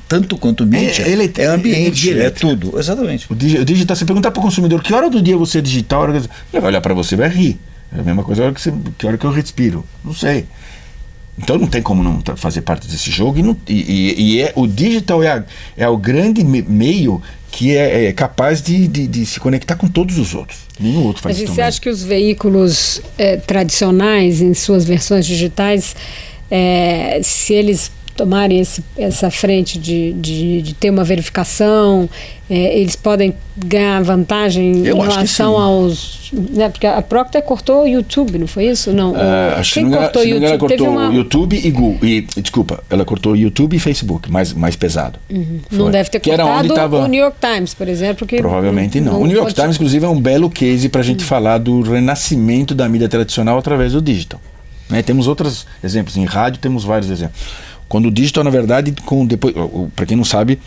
Tanto quanto mídia, é ambiente, é tudo. Exatamente. O digital, você perguntar para o consumidor que hora do dia você é digital, ele vai olhar para você e vai rir. É a mesma coisa que hora que eu respiro. Não sei. Então não tem como não fazer parte desse jogo. O digital é o grande meio que é capaz de se conectar com todos os outros. Nenhum outro faz isso. Mas você acha que os veículos tradicionais, em suas versões digitais, se eles tomarem essa frente de ter uma verificação, eles podem ganhar vantagem em relação aos... Né, porque a Procter cortou o YouTube, não foi isso? Não. Acho que cortou o YouTube? Ela cortou YouTube e Google. Desculpa, ela cortou YouTube e Facebook, mais pesado. Não deve ter cortado o New York Times, por exemplo. Que provavelmente não. O New York Times, inclusive, é um belo case para a gente falar do renascimento da mídia tradicional através do digital. Né? Temos outros exemplos. Em rádio temos vários exemplos. Quando o digital, na verdade, para quem não sabe,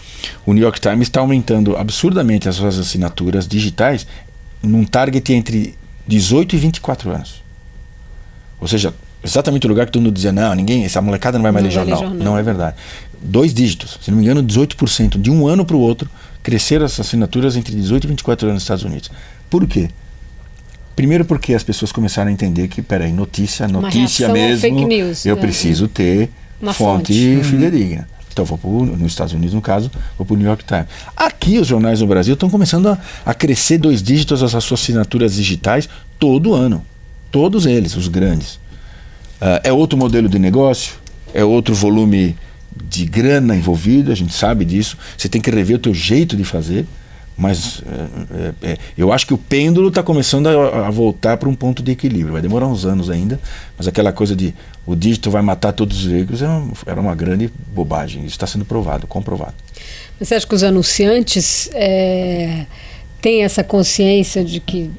o New York Times está aumentando absurdamente as suas assinaturas digitais num target entre 18 e 24 anos. Ou seja, exatamente o lugar que todo mundo dizia, não, essa molecada não vai mais ler jornal. Não é verdade. 2 dígitos, se não me engano, 18%. De um ano para o outro, cresceram as assinaturas entre 18 e 24 anos nos Estados Unidos. Por quê? Primeiro porque as pessoas começaram a entender que, peraí, notícia mesmo, fake news, eu preciso ter uma fonte fidedigna. Então, nos Estados Unidos, no caso, vou para o New York Times. Aqui, os jornais no Brasil estão começando a crescer 2 dígitos as suas assinaturas digitais todo ano. Todos eles, os grandes. É outro modelo de negócio, é outro volume de grana envolvido, a gente sabe disso. Você tem que rever o teu jeito de fazer. Mas eu acho que o pêndulo está começando a voltar para um ponto de equilíbrio. Vai demorar uns anos ainda, mas aquela coisa de o dígito vai matar todos os veículos era uma grande bobagem. Isso está sendo comprovado. Mas você acha que os anunciantes têm essa consciência de que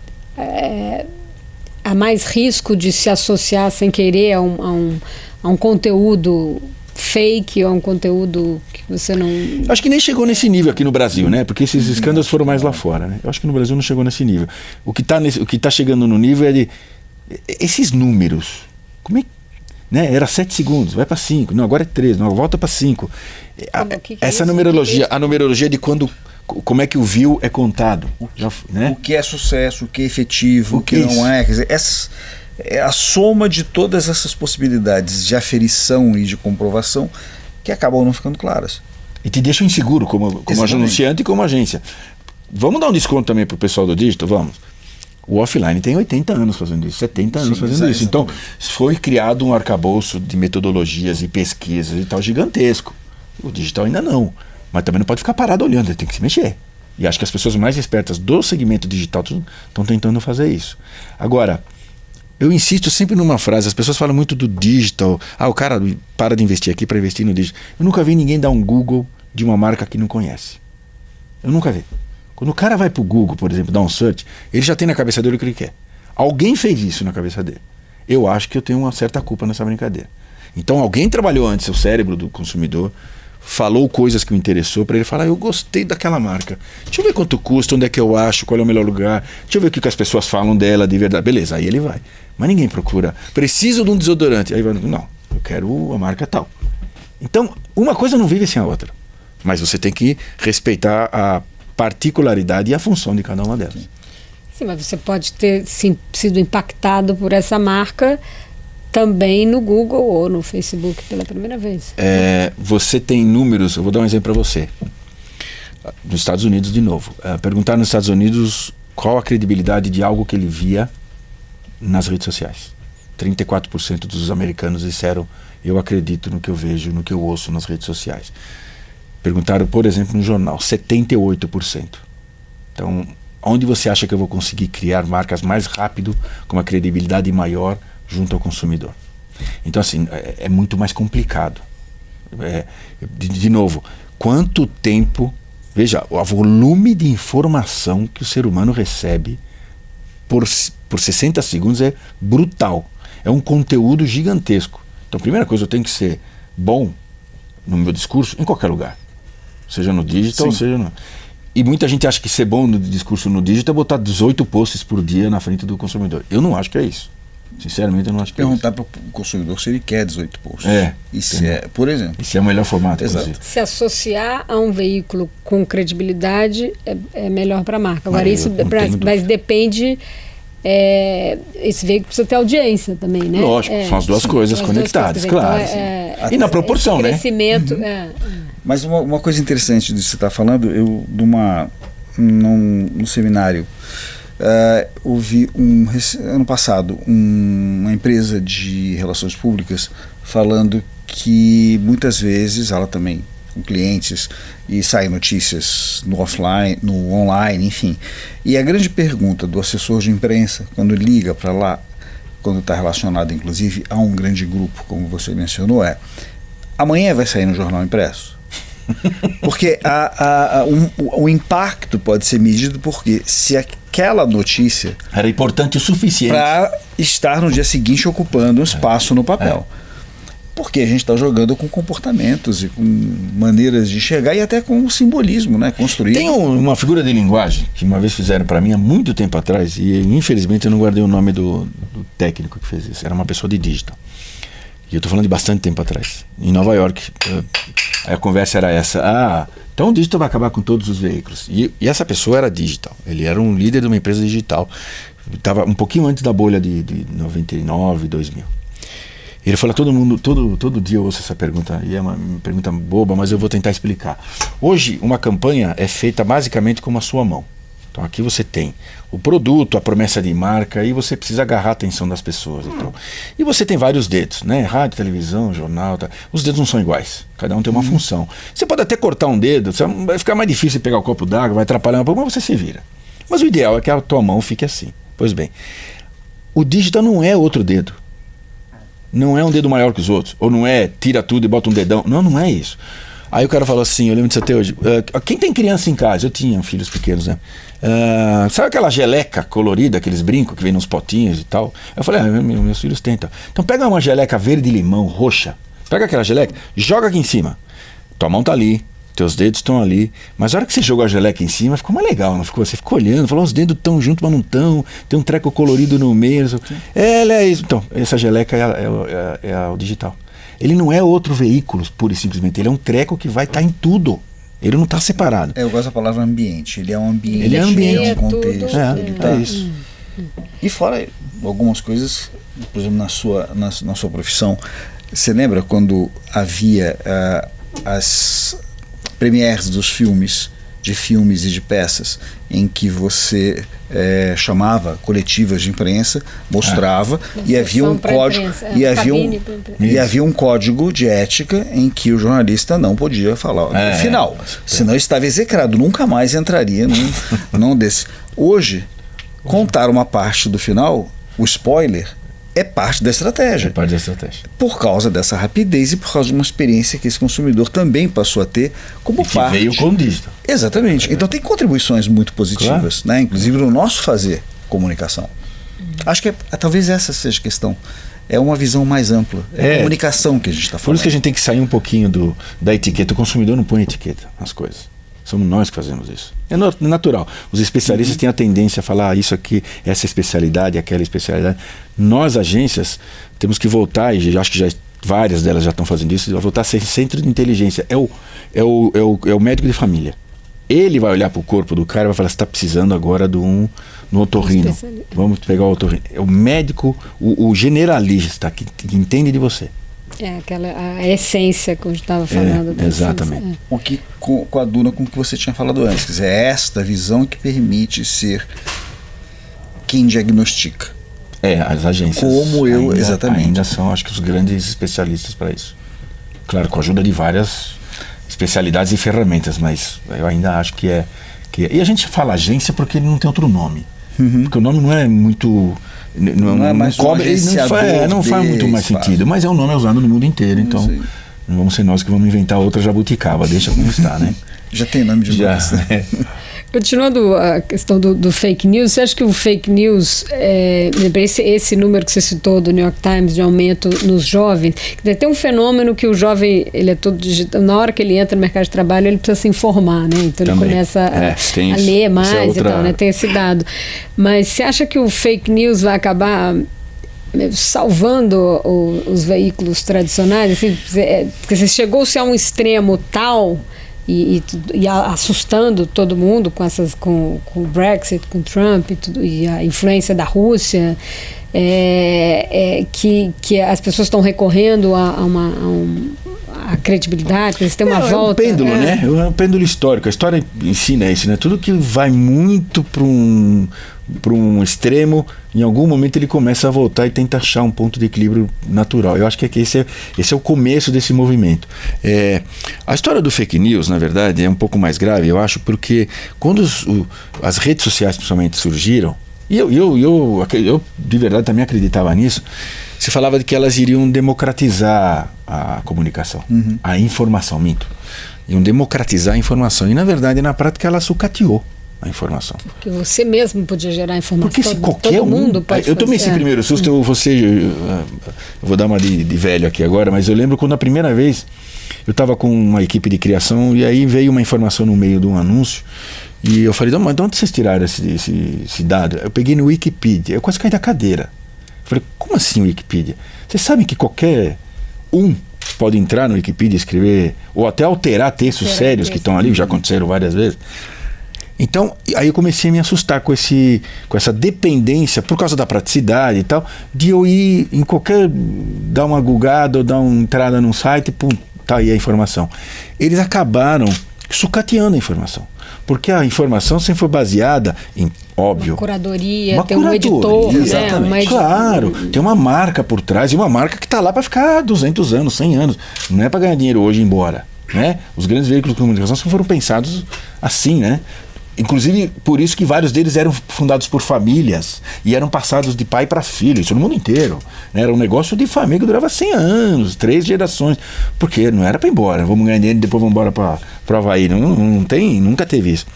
há mais risco de se associar sem querer a um conteúdo fake ou um conteúdo que você não... Acho que nem chegou nesse nível aqui no Brasil, né? Porque esses escândalos foram mais lá fora, né? Eu acho que no Brasil não chegou nesse nível. O que está chegando no nível é de... Esses números. Como é, né? Era 7 segundos, vai para 5. Não, agora é 3. Não, volta para 5. Essa numerologia, a numerologia de como é que o view é contado. Né? O que é sucesso, o que é efetivo, o que não é. Quer dizer, é a soma de todas essas possibilidades de aferição e de comprovação que acabam não ficando claras. E te deixam inseguro como anunciante e como agência. Vamos dar um desconto também para o pessoal do digital? Vamos. O offline tem 80 anos fazendo isso, 70 anos fazendo isso. Então, foi criado um arcabouço de metodologias e pesquisas e tal gigantesco. O digital ainda não. Mas também não pode ficar parado olhando, ele tem que se mexer. E acho que as pessoas mais espertas do segmento digital estão tentando fazer isso. Agora, eu insisto sempre numa frase, as pessoas falam muito do digital. O cara para de investir aqui para investir no digital. Eu nunca vi ninguém dar um Google de uma marca que não conhece. Eu nunca vi. Quando o cara vai pro Google, por exemplo, dar um search, ele já tem na cabeça dele o que ele quer. Alguém fez isso na cabeça dele. Eu acho que eu tenho uma certa culpa nessa brincadeira. Então alguém trabalhou antes o cérebro do consumidor, falou coisas que o interessou para ele falar, eu gostei daquela marca. Deixa eu ver quanto custa, onde é que eu acho, qual é o melhor lugar. Deixa eu ver o que as pessoas falam dela de verdade. Beleza, aí ele vai. Mas ninguém procura. Preciso de um desodorante. Aí vai, não, eu quero a marca tal. Então, uma coisa não vive sem a outra. Mas você tem que respeitar a particularidade e a função de cada uma delas. Sim, mas você pode ter sido impactado por essa marca também no Google ou no Facebook pela primeira vez. Você tem números, eu vou dar um exemplo para você. Nos Estados Unidos, de novo. Perguntar nos Estados Unidos qual a credibilidade de algo que ele via nas redes sociais. 34% dos americanos disseram, eu acredito no que eu vejo, no que eu ouço nas redes sociais. Perguntaram, por exemplo, no jornal, 78%. Então, onde você acha que eu vou conseguir criar marcas mais rápido, com uma credibilidade maior junto ao consumidor? Então, assim, é muito mais complicado. De novo, quanto tempo... Veja, o volume de informação que o ser humano recebe por 60 segundos é brutal. É um conteúdo gigantesco. Então, a primeira coisa, eu tenho que ser bom no meu discurso em qualquer lugar. Seja no digital, seja no... E muita gente acha que ser bom no discurso no digital é botar 18 posts por dia na frente do consumidor. Eu não acho que é isso. Sinceramente, eu não acho que perguntar para o consumidor se ele quer 18 posts. Por exemplo. Isso é o melhor formato. Exato. Se associar a um veículo com credibilidade é melhor para a marca. Agora, mas depende... esse veículo precisa ter audiência também, né? Lógico, são as duas coisas conectadas, claro. Então, e na proporção, né? Crescimento. Mas uma coisa interessante disso que você está falando, eu num seminário ouvi ano passado uma empresa de relações públicas falando que muitas vezes ela também com clientes e saem notícias no offline, no online, enfim. E a grande pergunta do assessor de imprensa quando liga para lá, quando está relacionado inclusive a um grande grupo, como você mencionou, amanhã vai sair no jornal impresso? Porque o impacto pode ser medido porque se aquela notícia era importante o suficiente para estar no dia seguinte ocupando um espaço no papel. Porque a gente está jogando com comportamentos e com maneiras de enxergar e até com simbolismo, né? Construir. Tem uma figura de linguagem que uma vez fizeram para mim há muito tempo atrás e infelizmente eu não guardei o nome do técnico que fez isso. Era uma pessoa de digital. E eu estou falando de bastante tempo atrás. Em Nova York, a conversa era essa. Então o digital vai acabar com todos os veículos. E essa pessoa era digital. Ele era um líder de uma empresa digital. Estava um pouquinho antes da bolha de 99, 2000. Ele fala, todo dia eu ouço essa pergunta, e é uma pergunta boba, mas eu vou tentar explicar. Hoje, uma campanha é feita basicamente com a sua mão. Então aqui você tem o produto, a promessa de marca, e você precisa agarrar a atenção das pessoas. Então. E você tem vários dedos, né? Rádio, televisão, jornal, tá. Os dedos não são iguais, cada um tem uma função. Você pode até cortar um dedo, vai ficar mais difícil pegar o copo d'água, vai atrapalhar um pouco, mas você se vira. Mas o ideal é que a tua mão fique assim. Pois bem, o digital não é outro dedo. Não é um dedo maior que os outros. Ou não é, tira tudo e bota um dedão. Não é isso. Aí o cara falou assim, eu lembro disso até hoje. Quem tem criança em casa? Eu tinha filhos pequenos, né? Sabe aquela geleca colorida, aqueles brincos que vem nos potinhos e tal? Eu falei, meus filhos têm. Então pega uma geleca verde-limão, roxa. Pega aquela geleca, joga aqui em cima. Tua mão tá ali. Teus dedos estão ali, mas a hora que você jogou a geleca em cima, ficou mais legal, não ficou? Você ficou olhando, falou, os dedos estão juntos, mas não estão, tem um treco colorido no meio. É isso. Então, essa geleca é o digital. Ele não é outro veículo, pura e simplesmente, ele é um treco que vai estar em tudo. Ele não está separado. Eu gosto da palavra ambiente, ele é um ambiente, ele é um contexto. É isso. E fora algumas coisas, por exemplo, na sua profissão, você lembra quando havia as premieres dos filmes e de peças em que você chamava coletivas de imprensa, mostrava e havia um código havia um código de ética em que o jornalista não podia falar no final, senão estava execrado, nunca mais entraria num desse. Hoje, contar uma parte do final, o spoiler, é parte da estratégia. Por causa dessa rapidez e por causa de uma experiência que esse consumidor também passou a ter como parte. Que veio com o digital. Exatamente. Então tem contribuições muito positivas, né? Inclusive no nosso fazer comunicação. Acho que talvez essa seja a questão. É uma visão mais ampla. É a comunicação que a gente está falando. Por isso que a gente tem que sair um pouquinho da etiqueta. O consumidor não põe etiqueta nas coisas. Somos nós que fazemos isso. É natural. Os especialistas têm a tendência a falar isso aqui, essa especialidade, aquela especialidade. Nós, agências, temos que voltar, e acho que várias delas já estão fazendo isso, voltar a ser centro de inteligência. É o médico de família. Ele vai olhar para o corpo do cara e vai falar, você está precisando agora no otorrino. Vamos pegar o otorrino. É o médico, o generalista que entende de você. A essência que eu estava falando. Exatamente. O que coaduna com o que você tinha falado antes. Quer dizer, é esta visão que permite ser quem diagnostica. As agências. Exatamente. Ainda são, acho que, os grandes especialistas para isso. Claro, com a ajuda de várias especialidades e ferramentas, mas eu ainda acho que é. E a gente fala agência porque ele não tem outro nome. Porque o nome não é muito. Não faz muito mais sentido, mas é um nome usado no mundo inteiro, então Não vamos ser nós que vamos inventar outra jabuticaba, deixa como está, né? Já tem nome de Já, mudança. né? Continuando a questão do fake news, você acha que o fake news, esse número que você citou do New York Times de aumento nos jovens, tem um fenômeno que o jovem, ele é todo digital, na hora que ele entra no mercado de trabalho, ele precisa se informar, né? Então ele começa a ler mais e tal, né? Tem esse dado. Mas você acha que o fake news vai acabar salvando os veículos tradicionais? Assim, porque você chegou-se a um extremo tal e assustando todo mundo com o Brexit, com o Trump e a influência da Rússia, que as pessoas estão recorrendo a credibilidade, eles têm uma volta. É um pêndulo, né? É um pêndulo histórico. A história ensina isso, né? Tudo que vai muito para um extremo, em algum momento ele começa a voltar e tenta achar um ponto de equilíbrio natural. Eu acho que esse é o começo desse movimento. A história do fake news, na verdade, é um pouco mais grave, eu acho, porque quando as redes sociais principalmente surgiram, e eu de verdade também acreditava nisso, se falava de que elas iriam democratizar a comunicação, a informação, iam democratizar a informação, e na verdade, na prática, ela sucateou a informação. Porque você mesmo podia gerar informação. Porque se qualquer todo mundo pode eu tomei esse primeiro susto, eu vou dar uma de velho aqui agora, mas eu lembro quando a primeira vez eu estava com uma equipe de criação e aí veio uma informação no meio de um anúncio e eu falei, mas de onde vocês tiraram esse dado? Eu peguei no Wikipedia, eu quase caí da cadeira. Eu falei, como assim Wikipedia? Vocês sabem que qualquer pode entrar no Wikipedia e escrever, ou até alterar textos sérios que estão ali, já aconteceram várias vezes. Então, aí eu comecei a me assustar com essa dependência, por causa da praticidade e tal, de eu ir em dar uma googada ou dar uma entrada num site, pum, tá aí a informação. Eles acabaram sucateando a informação, porque a informação sempre foi baseada em, óbvio, uma curadoria, tem um editor, né? Claro, tem uma marca por trás, e uma marca que está lá para ficar 200 anos, 100 anos, não é para ganhar dinheiro hoje e ir embora, né? Os grandes veículos de comunicação foram pensados assim, né? Inclusive, por isso que vários deles eram fundados por famílias e eram passados de pai para filho, isso no mundo inteiro, né? Era um negócio de família que durava 100 anos, 3 gerações, porque não era para ir embora, vamos ganhar dinheiro e depois vamos embora para o Havaí, nunca teve isso.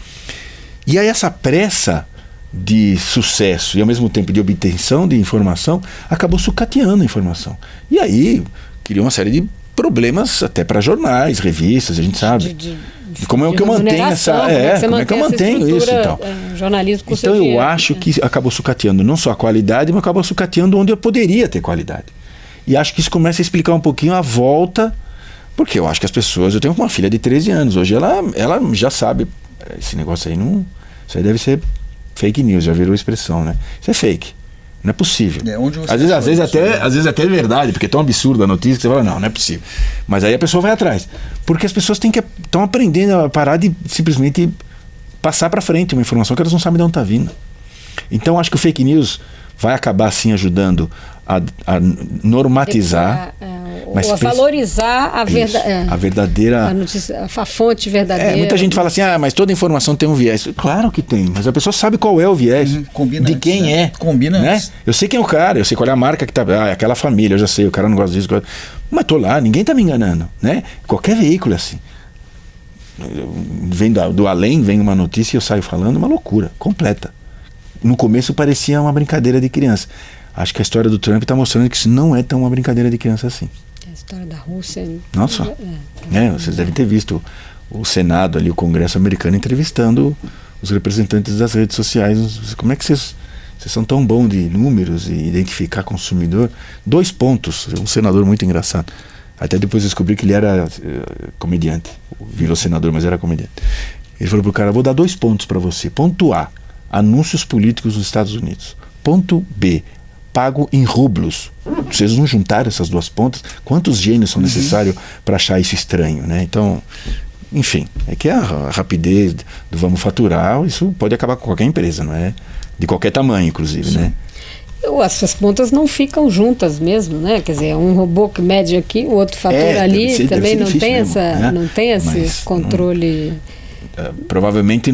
E aí essa pressa de sucesso e ao mesmo tempo de obtenção de informação acabou sucateando a informação. E aí criou uma série de problemas até para jornais, revistas, a gente sabe. Como é que eu mantenho como é que eu mantenho isso e tal. Jornalismo com então eu acho que acabou sucateando não só a qualidade, mas acabou sucateando onde eu poderia ter qualidade. E acho que isso começa a explicar um pouquinho a volta, porque eu acho que as pessoas, eu tenho uma filha de 13 anos, hoje ela já sabe, esse negócio aí isso aí deve ser fake news, já virou expressão, né? Isso é fake. Não é possível. Às vezes até é verdade, porque é tão absurda a notícia que você fala, não é possível. Mas aí a pessoa vai atrás. Porque as pessoas estão aprendendo a parar de simplesmente passar para frente uma informação que elas não sabem de onde está vindo. Então acho que o fake news vai acabar assim ajudando a normatizar, ou a valorizar a verdadeira notícia, a fonte verdadeira. Muita gente fala assim, mas toda informação tem um viés. Claro que tem, mas a pessoa sabe qual é o viés, de quem é. Combina, né? Eu sei quem é o cara, eu sei qual é a marca que tá, é aquela família, eu já sei, o cara não gosta disso, mas tô lá, ninguém tá me enganando, né? Qualquer veículo é assim. Vem do além, vem uma notícia e eu saio falando, uma loucura completa. No começo parecia uma brincadeira de criança. Acho que a história do Trump está mostrando que isso não é tão uma brincadeira de criança assim. A história da Rússia... Nossa, vocês devem ter visto o Senado ali, o Congresso americano, entrevistando os representantes das redes sociais. Como é que vocês são tão bons de números e identificar consumidor? 2 pontos, um senador muito engraçado. Até depois descobri que ele era comediante. Virou senador, mas era comediante. Ele falou pro cara, vou dar 2 pontos para você. Ponto A, anúncios políticos nos Estados Unidos. Ponto B, pago em rublos. Vocês não juntaram essas 2 pontas? Quantos gênios são necessários para achar isso estranho, né? Então, enfim, é que a rapidez do vamos faturar, isso pode acabar com qualquer empresa, não é? De qualquer tamanho, inclusive, né? Essas pontas não ficam juntas mesmo, né? Quer dizer, um robô que mede aqui, o outro fatura ali, também não tem mesmo, não tem esse controle. Provavelmente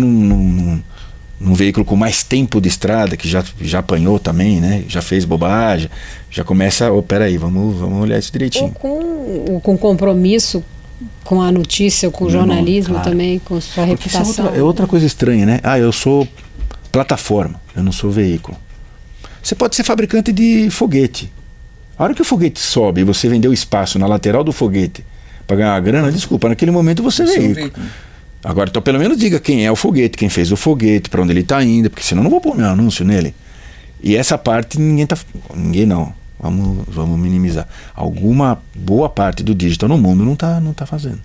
num veículo com mais tempo de estrada, que já apanhou também, né? Já fez bobagem, já começa, peraí, vamos olhar isso direitinho. Ou com compromisso com a notícia, com o jornalismo, claro, também, com sua reputação. É outra coisa estranha, né? Eu sou plataforma, eu não sou veículo. Você pode ser fabricante de foguete. A hora que o foguete sobe e você vendeu espaço na lateral do foguete para ganhar uma grana, desculpa, naquele momento você é veículo. Agora, então pelo menos diga quem é o foguete, quem fez o foguete, para onde ele está indo, porque senão eu não vou pôr meu anúncio nele. E essa parte ninguém não. Vamos minimizar. Alguma boa parte do digital no mundo não tá fazendo.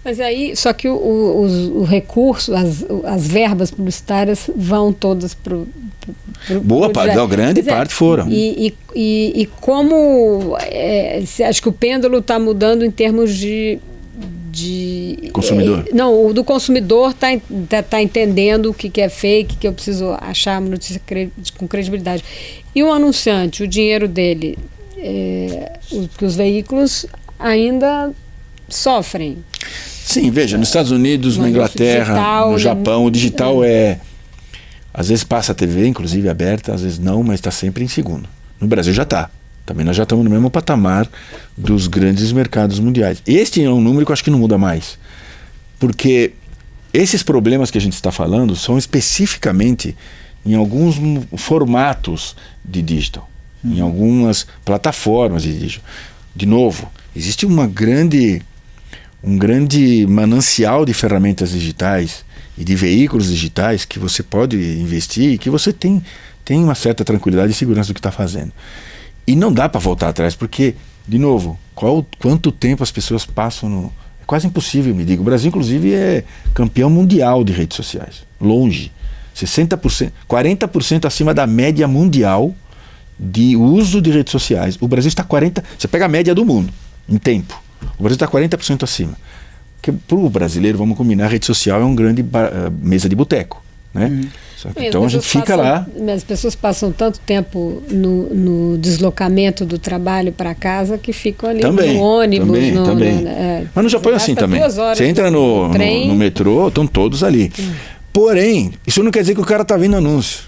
Mas aí, só que o recurso, as verbas publicitárias vão todas para boa parte, grande parte foram. E como acho que o pêndulo está mudando em termos de consumidor. Não, o do consumidor tá entendendo o que é fake, que eu preciso achar uma notícia com credibilidade. E o anunciante, o dinheiro dele, que os veículos ainda sofrem. Sim, veja, nos Estados Unidos, na Inglaterra, digital, no Japão, o digital às vezes passa a TV, inclusive aberta, às vezes não, mas está sempre em segundo. No Brasil já está. Também nós já estamos no mesmo patamar dos grandes mercados mundiais. Este é um número que eu acho que não muda mais. Porque esses problemas que a gente está falando são especificamente em alguns formatos de digital, em algumas plataformas de digital. De novo, existe um grande manancial de ferramentas digitais e de veículos digitais que você pode investir e que você tem uma certa tranquilidade e segurança do que está fazendo. E não dá para voltar atrás, porque, de novo, quanto tempo as pessoas passam é quase impossível, me diga. O Brasil, inclusive, é campeão mundial de redes sociais. Longe. 60%, 40% acima da média mundial de uso de redes sociais. O Brasil está 40%. Você pega a média do mundo, em tempo. O Brasil está 40% acima. Porque para o brasileiro, vamos combinar, a rede social é uma grande mesa de boteco, né? Então a gente fica lá. As pessoas passam tanto tempo no deslocamento do trabalho para casa que ficam ali no ônibus. Também. Mas no Japão é assim também. Você entra no metrô, estão todos ali. Porém, isso não quer dizer que o cara está vendo anúncio.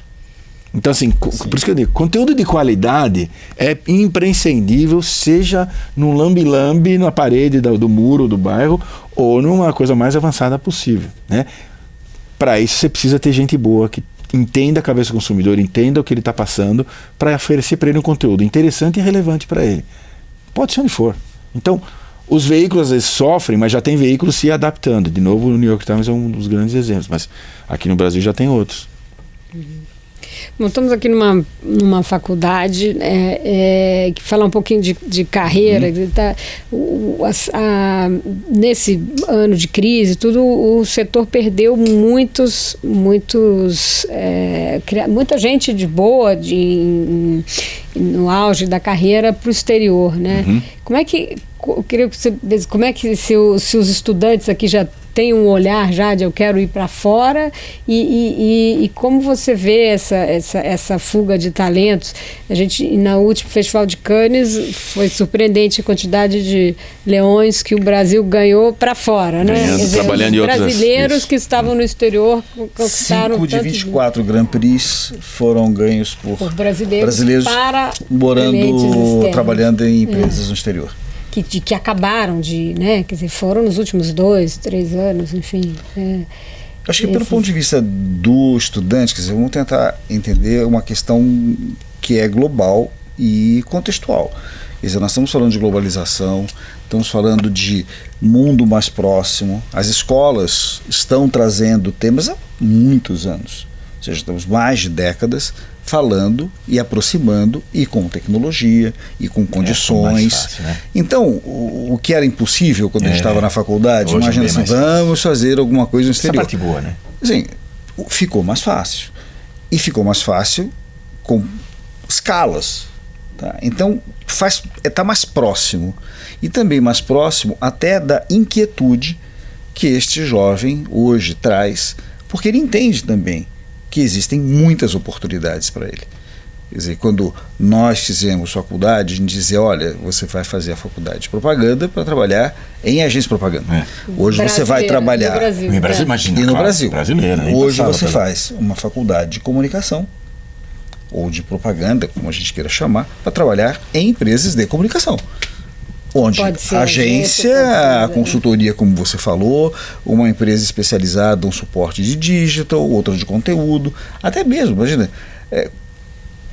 Então, assim, por isso que eu digo, conteúdo de qualidade é imprescindível, seja no lambe-lambe, na parede do muro do bairro, ou numa coisa mais avançada possível, né? Para isso você precisa ter gente boa que entenda a cabeça do consumidor, entenda o que ele está passando, para oferecer para ele um conteúdo interessante e relevante para ele. Pode ser onde for. Então, os veículos às vezes sofrem, mas já tem veículos se adaptando. De novo, o New York Times é um dos grandes exemplos, mas aqui no Brasil já tem outros. Bom, estamos aqui numa faculdade que fala um pouquinho de carreira. Nesse ano de crise, o setor perdeu muita gente de boa no auge da carreira para o exterior, né? Como é que eu queria que você, como é que se os estudantes aqui já tem um olhar já de eu quero ir para fora e como você vê essa fuga de talentos? A gente, no último Festival de Cannes, foi surpreendente a quantidade de leões que o Brasil ganhou para fora, né? Trabalhando em outras... brasileiros que estavam no exterior conquistaram 5 de 24 Grand Prix foram ganhos por brasileiros para morando, trabalhando em empresas no exterior. Que acabaram né? Quer dizer, foram nos últimos 2, 3 anos, enfim. Acho que pelo ponto de vista do estudante, quer dizer, vamos tentar entender uma questão que é global e contextual. Quer dizer, nós estamos falando de globalização, estamos falando de mundo mais próximo. As escolas estão trazendo temas há muitos anos, ou seja, estamos mais de décadas falando e aproximando e com tecnologia e com condições. Fácil, né? Então, o que era impossível quando a gente estava na faculdade, imagina assim, vamos fazer alguma coisa no exterior. Essa parte boa, né? Sim, ficou mais fácil. E ficou mais fácil com escalas. Tá? Então, está mais próximo. E também mais próximo até da inquietude que este jovem hoje traz, porque ele entende também que existem muitas oportunidades para ele. Quer dizer, quando nós fizemos faculdade, a gente dizia, olha, você vai fazer a faculdade de propaganda para trabalhar em agência de propaganda. Hoje você vai trabalhar... No Brasil, no Brasil, imagina. E no claro, Brasil. Brasileira. Hoje você faz uma faculdade de comunicação ou de propaganda, como a gente queira chamar, para trabalhar em empresas de comunicação. Onde a agência, a consultoria, como você falou, uma empresa especializada, um suporte de digital, outra de conteúdo, até mesmo, imagina...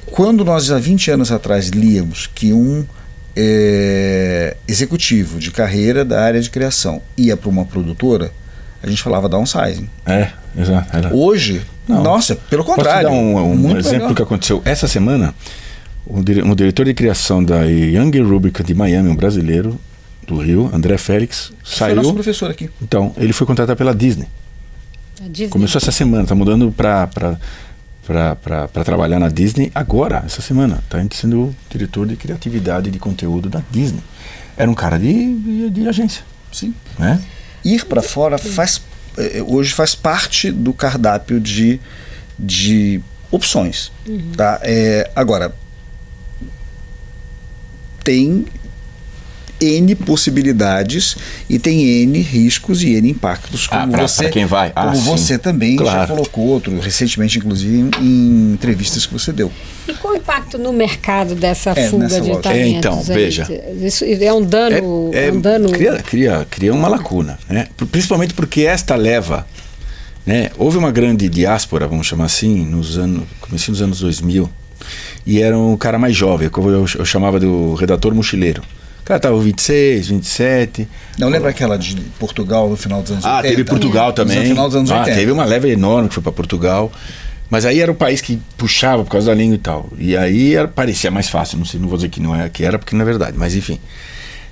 Quando nós, há 20 anos atrás, líamos que um executivo de carreira da área de criação ia para uma produtora, a gente falava downsizing. Exato. Hoje, nossa, pelo contrário. Posso dar um exemplo melhor. que aconteceu essa semana? O diretor de criação da Young Rubrica de Miami, um brasileiro do Rio, André Félix, saiu. Foi nosso professor aqui. Então, ele foi contratado pela Disney. Começou essa semana, está mudando para trabalhar na Disney agora, essa semana. Está sendo o diretor de criatividade e de conteúdo da Disney. Era um cara de agência. Sim. Né? Ir para fora hoje faz parte do cardápio de opções. Tá? Agora, tem N possibilidades e tem N riscos e N impactos, como você, quem vai. como você também já colocou outro, recentemente, inclusive, em entrevistas que você deu. E qual o impacto no mercado dessa fuga de talentos? Então, veja. Isso é um dano... um dano... Cria uma lacuna, né? Principalmente porque esta leva... Né? Houve uma grande diáspora, vamos chamar assim, comecinho dos anos 2000, e era um cara mais jovem, como eu chamava do redator mochileiro. O cara estava 26, 27. Não lembra aquela de Portugal no final dos anos 80? Teve Portugal também. No final dos anos 80. Teve uma leva enorme que foi para Portugal. Mas aí era o país que puxava por causa da língua e tal. E aí parecia mais fácil. Não vou dizer que não é que era, porque não é verdade. Mas enfim.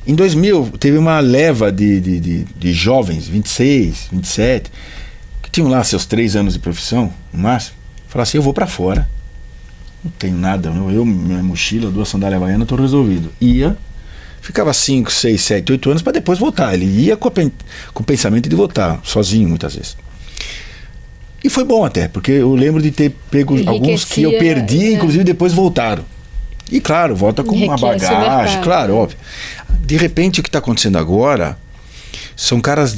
Em 2000, teve uma leva de jovens, 26, 27, que tinham lá seus 3 anos de profissão, no máximo. Falaram assim, eu vou para fora. Não tenho nada. Minha mochila, 2 sandálias havaianas, estou resolvido. Ficava 5, 6, 7, 8 anos para depois voltar. Ele ia com o pensamento de voltar, sozinho muitas vezes. E foi bom até, porque eu lembro de ter pego alguns que eu perdi, inclusive depois voltaram. E claro, volta com uma bagagem, claro, óbvio. De repente o que está acontecendo agora são caras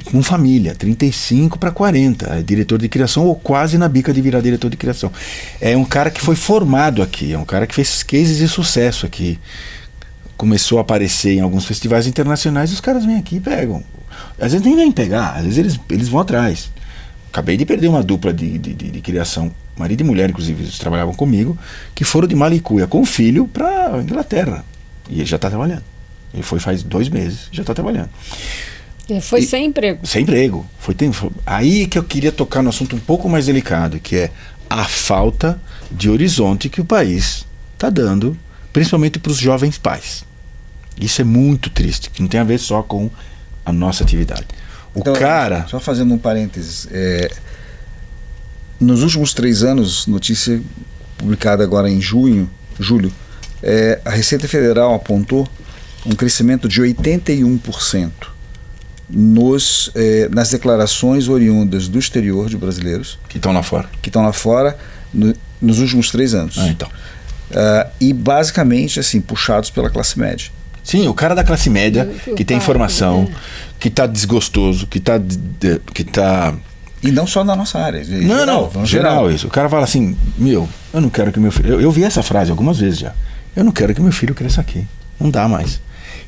com família, 35 para 40, é diretor de criação ou quase na bica de virar diretor de criação. É um cara que foi formado aqui, é um cara que fez cases de sucesso aqui. Começou a aparecer em alguns festivais internacionais e os caras vêm aqui e pegam. Às vezes nem vêm pegar, às vezes eles vão atrás. Acabei de perder uma dupla de criação, marido e mulher, inclusive, eles trabalhavam comigo, que foram de Malicuia com o filho para Inglaterra. E ele já está trabalhando. Ele foi faz 2 meses, já está trabalhando. Foi sem emprego. Sem emprego. Aí que eu queria tocar no assunto um pouco mais delicado, que é a falta de horizonte que o país está dando, principalmente para os jovens pais. Isso é muito triste, que não tem a ver só com a nossa atividade. Só fazendo um parênteses, nos últimos 3 anos, notícia publicada agora em julho, a Receita Federal apontou um crescimento de 81% nas declarações oriundas do exterior de brasileiros que estão lá fora, nos últimos 3 anos. Então. E basicamente assim, puxados pela classe média. Sim, o cara da classe média que tem informação, que está desgostoso, que tá... E não só na nossa área. Geral isso. O cara fala assim, eu não quero que meu filho... Eu vi essa frase algumas vezes já. Eu não quero que meu filho cresça aqui. Não dá mais.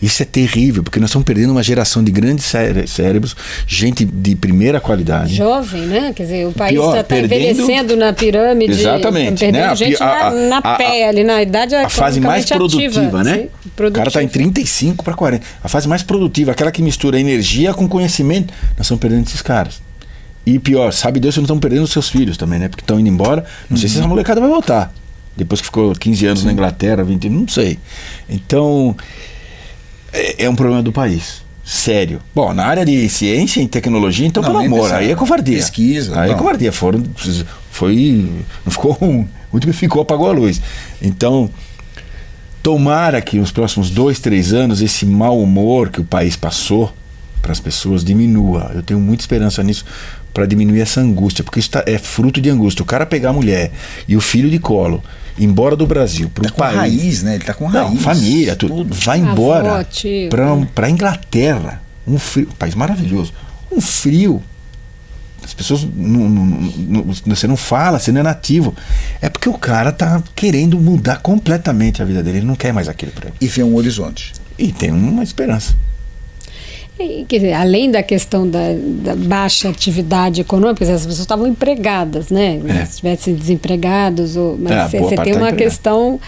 Isso é terrível, porque nós estamos perdendo uma geração de grandes cérebros, gente de primeira qualidade. Jovem, né? Quer dizer, o país está envelhecendo na pirâmide. Exatamente. Perdendo gente na pé, ali na idade a fase mais produtiva, ativa, né? O cara está em 35 para 40. A fase mais produtiva, aquela que mistura energia com conhecimento. Nós estamos perdendo esses caras. E pior, sabe Deus, se não estamos perdendo os seus filhos também, né? Porque estão indo embora. Não sei se essa molecada vai voltar. Depois que ficou 15 anos na Inglaterra, 20, não sei. Então... é um problema do país, sério. Bom, na área de ciência e tecnologia, então, pelo amor, aí é covardia. Pesquisa. Aí é covardia. Não ficou ruim. O último que ficou apagou a luz. Então, tomara que nos próximos 2, 3 anos, esse mau humor que o país passou, para as pessoas diminua. Eu tenho muita esperança nisso para diminuir essa angústia, porque isso é fruto de angústia. O cara pegar a mulher e o filho de colo, ir embora do Brasil para o país, raiz, né? Ele tá com raiz. Não, família, tudo. Vai embora para Inglaterra, um frio, país maravilhoso, um frio. As pessoas você não fala, você não é nativo. É porque o cara tá querendo mudar completamente a vida dele. Ele não quer mais aquilo para ele. E vê um horizonte. E tem uma esperança. Quer dizer, além da questão da baixa atividade econômica, as pessoas estavam empregadas, né? Se estivessem desempregados, mas você tem uma questão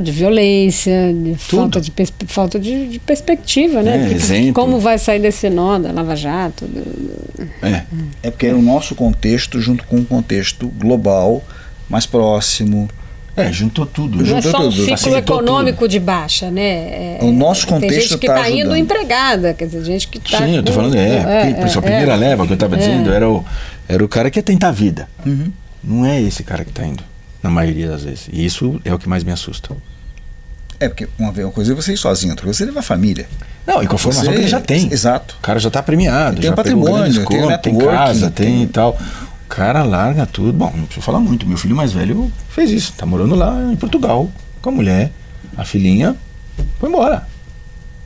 de violência, de falta de perspectiva, né? Exemplo. Como vai sair desse nó da Lava Jato? É porque é o nosso contexto junto com um contexto global, mais próximo. Juntou tudo. Não é só um ciclo facilitou econômico tudo. de baixa, né? O nosso contexto tem gente que está indo empregada, quer dizer, gente que está... Sim, eu estou falando, a primeira leva que eu estava dizendo era o cara que ia tentar a vida. Uhum. Não é esse cara que está indo, na maioria das vezes. E isso é o que mais me assusta. Porque uma coisa é você ir sozinho, outra coisa é você levar a família. Não, e com a formação que ele já tem. Exato. O cara já está premiado, tem já patrimônio, tem casa, tem e tal. O cara larga tudo. Bom, não preciso falar muito. Meu filho mais velho fez isso. Tá morando lá em Portugal com a mulher. A filhinha foi embora.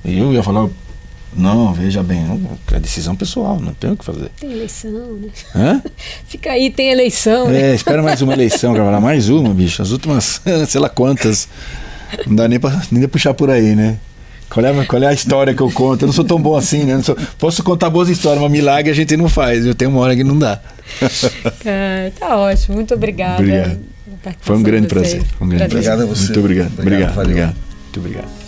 E eu ia falar, não, veja bem, é decisão pessoal, não tem o que fazer. Tem eleição, né? Hã? Fica aí, tem eleição, né? Espera mais uma eleição, gravar mais uma, bicho. As últimas, sei lá quantas. Não dá nem pra puxar por aí, né? Qual é a história que eu conto? Eu não sou tão bom assim, né? Posso contar boas histórias, mas milagre a gente não faz. Eu tenho uma hora que não dá. Tá ótimo, muito obrigada. Obrigado. Foi um grande prazer. Obrigado a você. Muito obrigado. Obrigado. Muito obrigado.